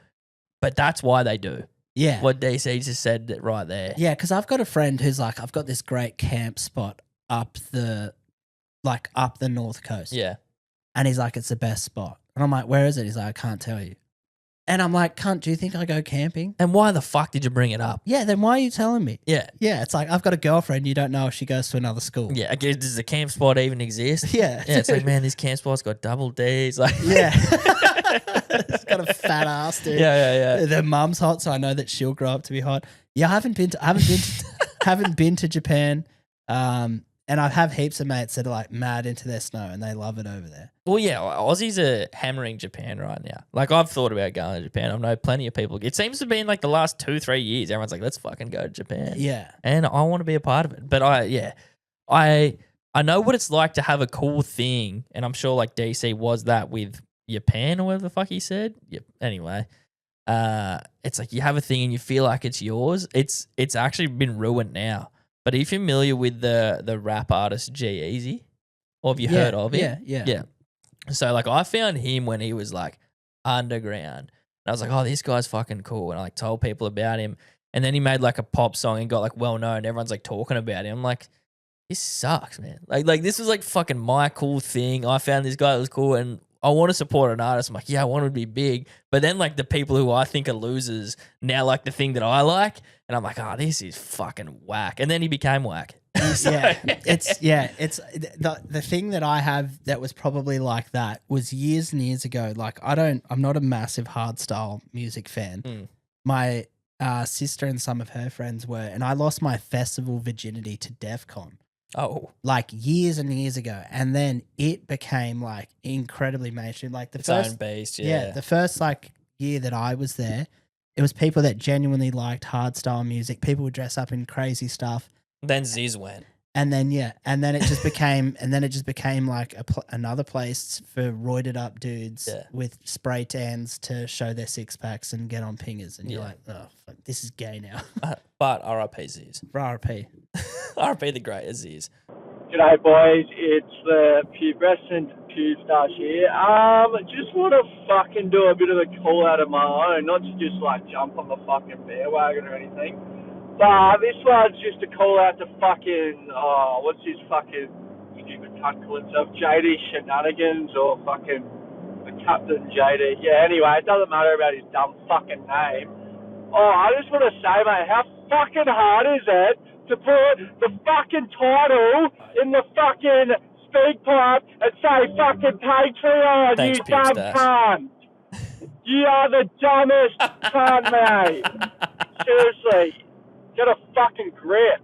But that's why they do. Yeah. What DC just said right there. Yeah, because I've got a friend who's like, I've got this great camp spot up the North Coast. Yeah. And he's like, it's the best spot. And I'm like, where is it? He's like, I can't tell you. And I'm like, cunt, do you think I go camping? And why the fuck did you bring it up? Yeah, then why are you telling me? Yeah. Yeah, it's like, I've got a girlfriend. You don't know if she goes to another school. Yeah, I guess, does the camp spot even exist? Yeah. Yeah, it's like, man, this camp spot's got double Ds. Like, Yeah. It's got a fat ass, dude. yeah. Their mum's hot, so I know that she'll grow up to be hot. Yeah, I haven't been to Japan. And I have heaps of mates that are like mad into their snow and they love it over there. Well, yeah, Aussies are hammering Japan right now. Like, I've thought about going to Japan. I know plenty of people. It seems to be in like the last 2-3 years. Everyone's like, let's fucking go to Japan. Yeah. And I want to be a part of it. But I know what it's like to have a cool thing. And I'm sure like DC was that with Japan or whatever the fuck he said. Yep. Anyway, it's like you have a thing and you feel like it's yours. It's actually been ruined now. But are you familiar with the rap artist G-Eazy? Or have you heard of him? Yeah. So like I found him when he was like underground. And I was like, oh, this guy's fucking cool. And I like told people about him. And then he made like a pop song and got like well known. Everyone's like talking about him. I'm like, this sucks, man. Like this was like fucking my cool thing. I found this guy that was cool and I want to support an artist. I'm like, yeah, I want to be big. But then like the people who I think are losers now like the thing that I like. And I'm like, oh, this is fucking whack. And then he became whack. Yeah, it's the thing that I have that was probably like that was years and years ago. Like I'm not a massive hardstyle music fan. My sister and some of her friends were, and I lost my festival virginity to Def Con. Oh, like years and years ago, and then it became like incredibly mainstream. Like the its first own beast. Yeah. the first like year that I was there, it was people that genuinely liked hardstyle music. People would dress up in crazy stuff. Then Ziz went. And then it just became like another place for roided up dudes with spray tans to show their six packs and get on pingers, and you're like, oh, fuck, this is gay now. But R.I.P. Ziz. R.I.P. R.I.P. the great Ziz. G'day boys, it's the pubescent pubestash here. Just want to fucking do a bit of a call out of my own, not to just like jump on the fucking bandwagon or anything. But this one's just a call out to fucking, what's his fucking stupid cunt call himself, JD Shenanigans or fucking the Captain JD. Yeah, anyway, it doesn't matter about his dumb fucking name. Oh, I just want to say, mate, how fucking hard is it to put the fucking title in the fucking speak pipe and say fucking Patreon, Thanks, you dumb cunt. You are the dumbest cunt, mate. Seriously. Get a fucking grip.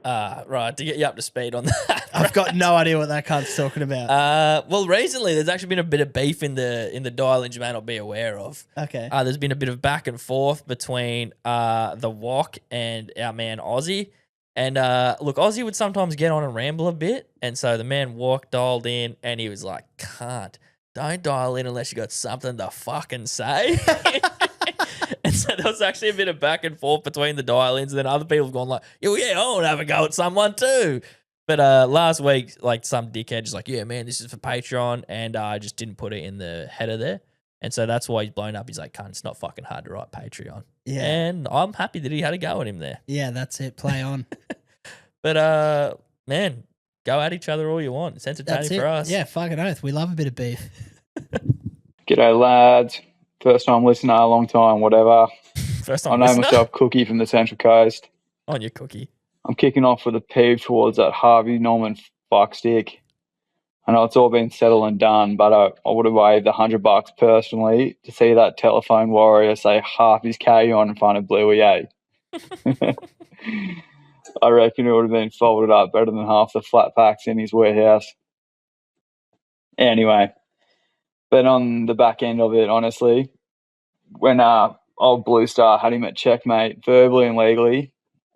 Right, to get you up to speed on that. I've got no idea what that cunt's talking about. Well, recently there's actually been a bit of beef in the dial-ins you may not be aware of. Okay. There's been a bit of back and forth between the Wok and our man Ozzy. And look, Ozzy would sometimes get on and ramble a bit. And so the man Wok dialed in and he was like, don't dial in unless you got something to fucking say. And so there was actually a bit of back and forth between the dial-ins, and then other people have gone like, yeah, I want to have a go at someone too. But last week, like some dickhead just like, yeah, man, this is for Patreon, and I just didn't put it in the header there. And so that's why he's blown up. He's like, cunt, it's not fucking hard to write Patreon. Yeah. And I'm happy that he had a go at him there. Yeah, that's it. Play on. But, man, go at each other all you want. It's entertaining for us. Yeah, fucking oath. We love a bit of beef. G'day, lads. First time listener, long time, whatever. First time I know listener? myself, Cookie from the Central Coast. On your Cookie. I'm kicking off with a peeve towards that Harvey Norman fuckstick. I know it's all been settled and done, but I would have waived $100 personally to see that telephone warrior say half his carry on in front of Bluewe. I reckon it would have been folded up better than half the flat packs in his warehouse. Anyway, but on the back end of it, honestly, when old Blue Star had him at checkmate verbally and legally,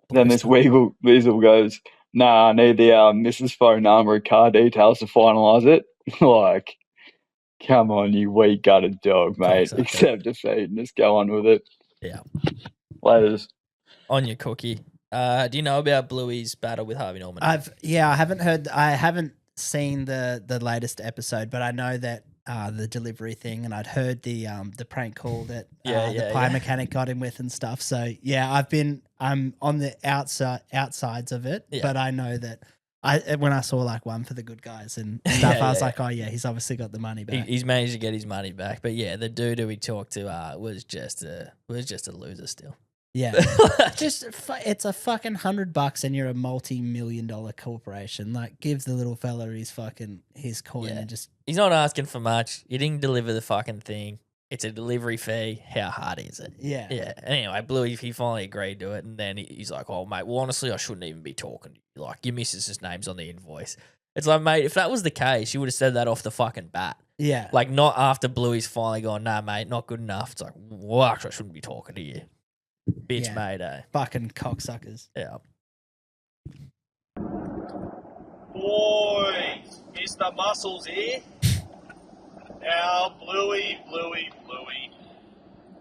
then this Weasel goes, nah, I need the Mrs. phone number and car details to finalise it. Like, come on, you weak-gutted dog, mate. Exactly. Accept defeat and just go on with it. Yeah. Laters. On your Cookie. Do you know about Bluey's battle with Harvey Norman? I haven't seen the latest episode, but I know that the delivery thing, and I'd heard the prank call that the pie mechanic got him with and stuff. So yeah, I'm on the outsides of it, but I know that When I saw like one for the good guys and stuff, Yeah, I was yeah. like, oh yeah, he's obviously got the money back. He's managed to get his money back, but yeah, the dude who we talked to was just a loser still. Yeah, it's a fucking $100 and you're a multi-million-dollar corporation. Like, give the little fella his coin and just. He's not asking for much. You didn't deliver the fucking thing. It's a delivery fee. How hard is it? Yeah. Yeah. Anyway, Bluey, he finally agreed to it, and then he's like, "Oh, mate, well, honestly, I shouldn't even be talking to you. Like, your missus's name's on the invoice." It's like, mate, if that was the case, you would have said that off the fucking bat. Yeah. Like, not after Bluey's finally gone, nah, mate, not good enough. It's like, well, actually, I shouldn't be talking to you. Bitch, Yeah. mate, eh? Fucking cocksuckers. Yeah. Boys, Mr. Muscles here. Now, Bluey,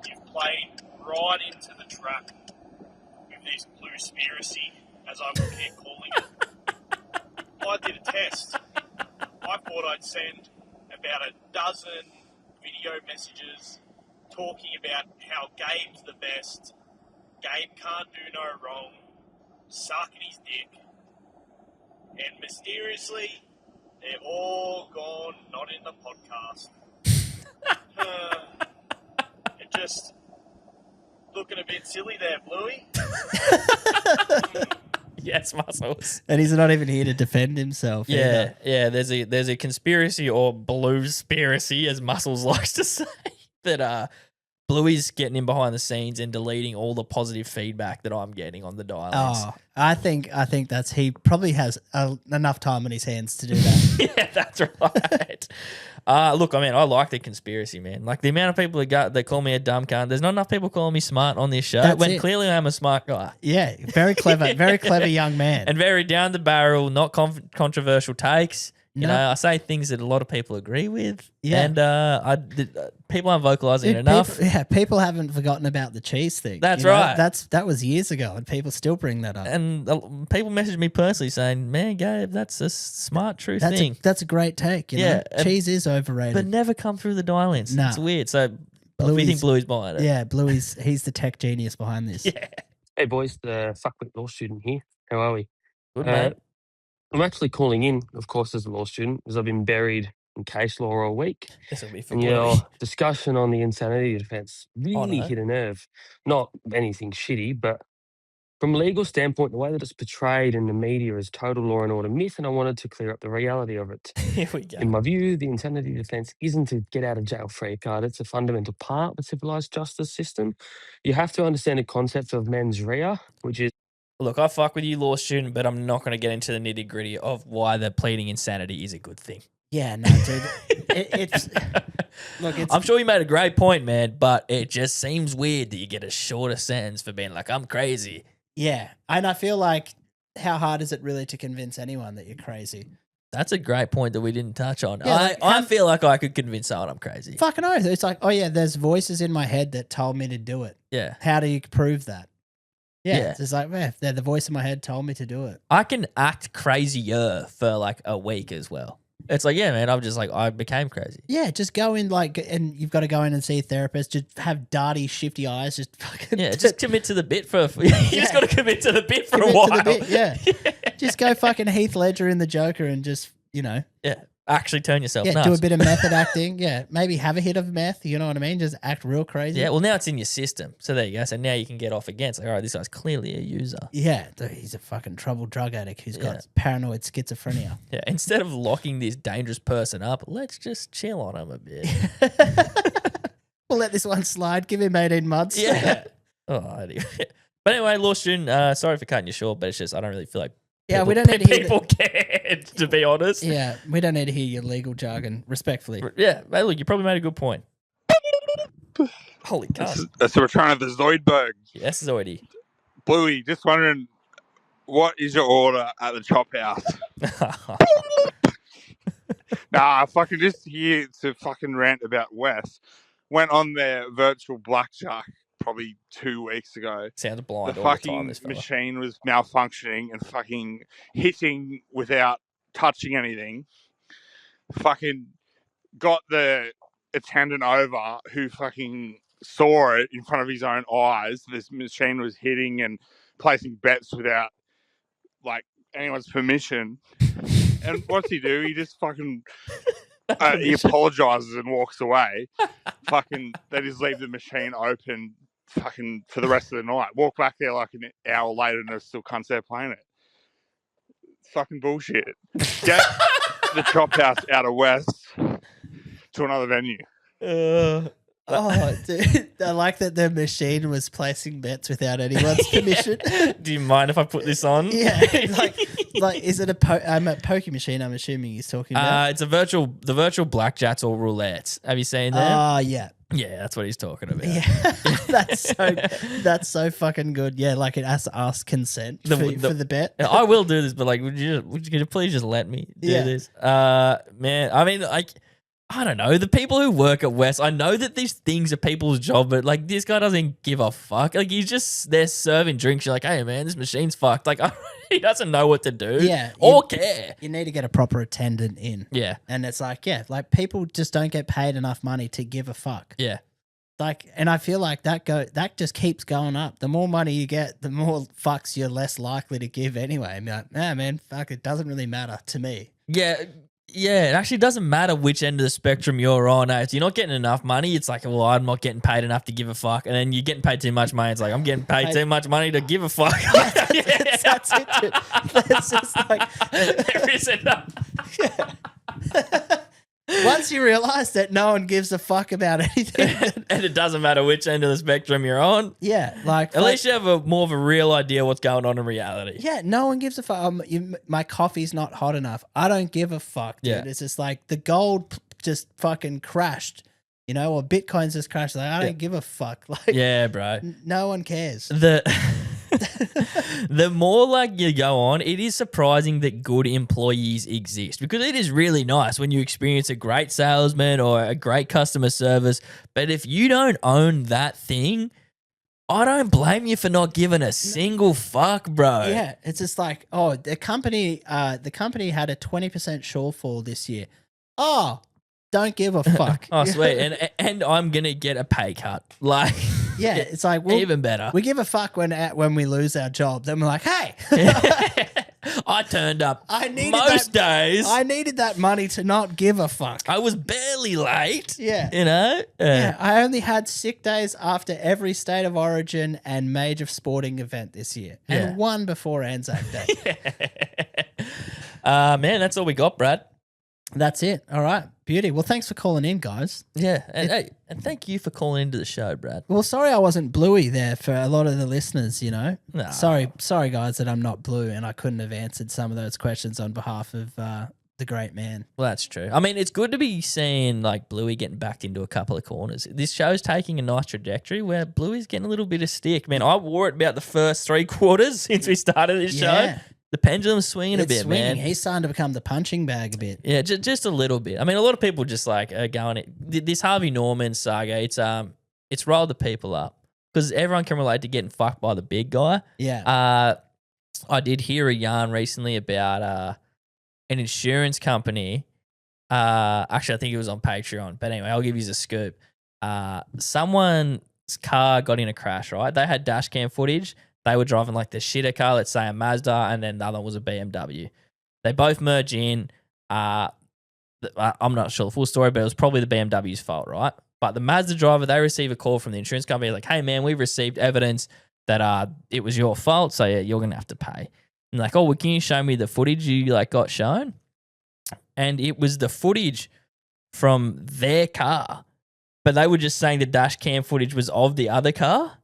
you've played right into the trap with this bluespiracy, as I will keep calling it. I did a test. I thought I'd send about a dozen video messages talking about how Gabe's the best, Gabe can't do no wrong, sucking his dick, and mysteriously, they're all gone, not in the podcast. You're just looking a bit silly there, Bluey. Yes, Muscles. And he's not even here to defend himself. Yeah, either. yeah. There's a conspiracy or bluespiracy, as Muscles likes to say, that Bluey's getting in behind the scenes and deleting all the positive feedback that I'm getting on the dial-ins. Oh, I think that's he probably has enough time on his hands to do that. Yeah, that's right. Look, I mean, I like the conspiracy, man. Like the amount of people that call me a dumb cunt. There's not enough people calling me smart on this show. That's when it. clearly I'm a smart guy. Yeah, very clever young man. And very down the barrel, not controversial takes. You No. know, I say things that a lot of people agree with. Yeah. And people aren't vocalizing it enough. People haven't forgotten about the cheese thing. That's you know? right. That was years ago, and people still bring that up. And people message me personally saying, "Man, Gabe, that's a smart, true thing." That's a great take. You Yeah, know? and- Cheese is overrated. But never come through the dial-ins. Nah. It's weird. So we Bluey's- think Bluey's behind it. yeah, he's the tech genius behind this. Yeah. Hey boys, the fuckwit law student here. How are we? Good, mate. I'm actually calling in, of course, as a law student, because I've been buried in case law all week. This will be for And Bluey. your discussion on the insanity defence really no. hit a nerve. Not anything shitty, but from a legal standpoint, the way that it's portrayed in the media is total law and order myth, and I wanted to clear up the reality of it. Here we go. In my view, the insanity defence isn't a get out of jail free card. It's a fundamental part of the civilised justice system. You have to understand the concept of mens rea, which is Look, I fuck with you, law student, but I'm not going to get into the nitty gritty of why the pleading insanity is a good thing. Yeah, no, dude. It's I'm sure you made a great point, man, but it just seems weird that you get a shorter sentence for being like, I'm crazy. yeah, and I feel like how hard is it really to convince anyone that you're crazy? That's a great point that we didn't touch on. Yeah, like, I feel like I could convince someone I'm crazy. Fucking oath. It's like, oh yeah, there's voices in my head that told me to do it. Yeah. How do you prove that? Yeah, Yeah. it's just like, yeah, the voice in my head told me to do it. I can act crazier for like a week as well. It's like, yeah, man, I'm just like, I became crazy. Yeah, just go in and you've got to go in and see a therapist. Just have darty, shifty eyes. Just fucking Yeah, just commit to the bit for you just got to commit to the bit for a commit while. to the bit, yeah. Just go fucking Heath Ledger in the Joker and just, Yeah, actually turn yourself yeah, nuts. do a bit of method acting. Yeah, maybe have a hit of meth. You know what I mean? Just act real crazy. Yeah, well, now it's in your system. So there you go. So now you can get off again. It's like, all right, this guy's clearly a user. Yeah, dude, he's a fucking troubled drug addict who's got Yeah. paranoid schizophrenia. Yeah, instead of locking this dangerous person up, let's just chill on him a bit. We'll let this one slide. Give him 18 months. Yeah. Oh, anyway. But anyway, law student, sorry for cutting you short, but it's just I don't really feel like Yeah, people, we don't need to hear people cared, to be honest. Yeah, we don't need to hear your legal jargon, respectfully. Yeah, mate, look, you probably made a good point. Holy cow. That's the return of the Zoidberg. Yes, Zoidy. Bluey, just wondering, what is your order at the Chop House? Nah, fucking just here to fucking rant about Wes. Went on their virtual blackjack probably 2 weeks ago. Sounds blind The all the fucking time, this fella. machine was malfunctioning and fucking hitting without touching anything. Fucking got the attendant over who fucking saw it in front of his own eyes. This machine was hitting and placing bets without like anyone's permission. And what's he do? He just fucking he apologizes and walks away. Fucking they just leave the machine open fucking for the rest of the night. Walk back there like an hour later and they still can't start playing it. It's fucking bullshit. Get the chop house out of West to another venue. Oh, dude, I like that the machine was placing bets without anyone's permission. Do you mind if I put this on? Yeah, like is it a poker machine? I'm assuming he's talking about. It's the virtual blackjacks or roulettes. Have you seen them? Oh yeah, yeah, that's what he's talking about. yeah. that's so fucking good. Yeah, like it has to ask consent for the bet. I will do this, but like, would you please just let me do this? Man, I mean, like, I don't know. The people who work at West, I know that these things are people's job, but like this guy doesn't give a fuck. Like they're serving drinks. You're like, hey man, this machine's fucked. Like he doesn't know what to do. Yeah, or care. You need to get a proper attendant in. Yeah, and it's like like people just don't get paid enough money to give a fuck. Yeah. Like, and I feel like that just keeps going up. The more money you get, the more fucks you're less likely to give anyway. I'm like, nah, man, fuck, it doesn't really matter to me. Yeah, it actually doesn't matter which end of the spectrum you're on. If you're not getting enough money, it's like, well, I'm not getting paid enough to give a fuck. And then you're getting paid too much money. It's like, I'm getting paid too much money to give a fuck. That's it. Dude. That's just like... There is enough. Once you realize that no one gives a fuck about anything. And it doesn't matter which end of the spectrum you're on. Yeah, like... At least you have more of a real idea what's going on in reality. Yeah, no one gives a fuck. My coffee's not hot enough. I don't give a fuck, dude. Yeah. It's just like the gold just fucking crashed, you know, or Bitcoin's just crashed. Like, I don't give a fuck. Like, yeah, bro. No one cares. The more like you go on, it is surprising that good employees exist, because it is really nice when you experience a great salesman or a great customer service. But if you don't own that thing, I don't blame you for not giving a single fuck, bro. Yeah, it's just like, oh, the company had a 20% shortfall this year. Oh, don't give a fuck. Oh, sweet. And I'm going to get a pay cut. Like, yeah, it's like, even better. We give a fuck when we lose our job. Then we're like, hey, I turned up days. I needed that money to not give a fuck. I was barely late. Yeah. You know? Yeah, I only had sick days after every state of origin and major sporting event this year. And one before Anzac Day. Man, that's all we got, Brad. That's it. All right. Beauty. Well, thanks for calling in, guys. Yeah. And thank you for calling into the show, Brad. Well, sorry I wasn't bluey there for a lot of the listeners, you know. No. Sorry, guys, that I'm not blue and I couldn't have answered some of those questions on behalf of the great man. Well, that's true. I mean, it's good to be seeing like Bluey getting backed into a couple of corners. This show's taking a nice trajectory where Bluey's getting a little bit of stick. Man, I wore it about the first 3 quarters since we started this show. The pendulum's swinging a bit, man. He's starting to become the punching bag a bit. Yeah, just a little bit. I mean, a lot of people just like are going. This Harvey Norman saga, it's rolled the people up because everyone can relate to getting fucked by the big guy. Yeah. I did hear a yarn recently about an insurance company. Actually, I think it was on Patreon. But anyway, I'll give you a scoop. Someone's car got in a crash. Right, they had dash cam footage. They were driving like the shitter car, let's say a Mazda, and then the other one was a BMW. They both merge in. I'm not sure the full story, but it was probably the BMW's fault, right? But the Mazda driver, they receive a call from the insurance company like, hey, man, we've received evidence that it was your fault, so yeah, you're going to have to pay. And like, oh, well, can you show me the footage you like got shown? And it was the footage from their car, but they were just saying the dash cam footage was of the other car.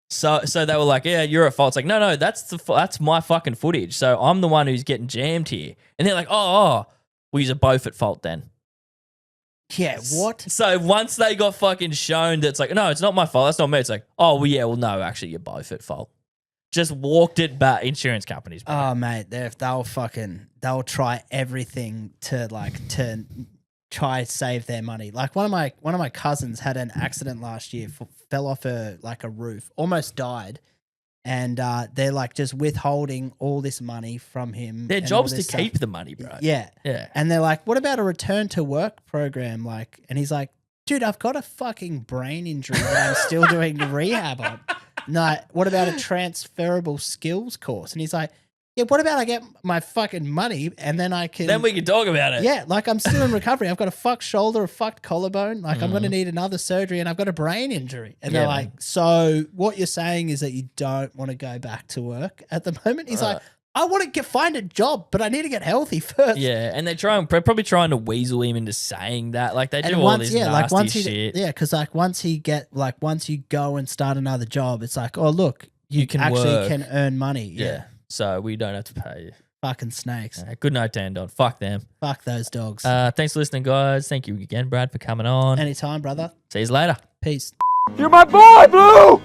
So they were like, yeah, you're at fault. It's like, no, that's my fucking footage. So I'm the one who's getting jammed here. And they're like, oh, well, you're both at fault then. Yeah, what? So once they got fucking shown that it's like, no, it's not my fault. That's not me. It's like, oh, well, yeah, well, no, actually, you're both at fault. Just walked it back. Insurance companies. Bro. Oh, mate, they'll try everything to try to save their money. Like one of my cousins had an accident last year, fell off a roof, almost died, and they're like just withholding all this money from him. Their job's to keep the money, bro. Yeah. And they're like, what about a return to work program? Like, and he's like, dude, I've got a fucking brain injury that I'm still doing rehab on. No, what about a transferable skills course? And he's like, Yeah, what about I get my fucking money and then I can... Then we can talk about it. Yeah, like I'm still in recovery. I've got a fucked shoulder, a fucked collarbone. Like I'm going to need another surgery and I've got a brain injury. And they're Yeah, like, so what you're saying is that you don't want to go back to work at the moment? He's like, I want to find a job, but I need to get healthy first. Yeah, and they're probably trying to weasel him into saying that. Like they do all this nasty shit. Yeah, because like once you go and start another job, it's like, oh look, you can actually can earn money. Yeah. So we don't have to pay you. Fucking snakes. Good night, Tandon. Fuck them. Fuck those dogs. Thanks for listening, guys. Thank you again, Brad, for coming on. Anytime, brother. See you later. Peace. You're my boy, Blue!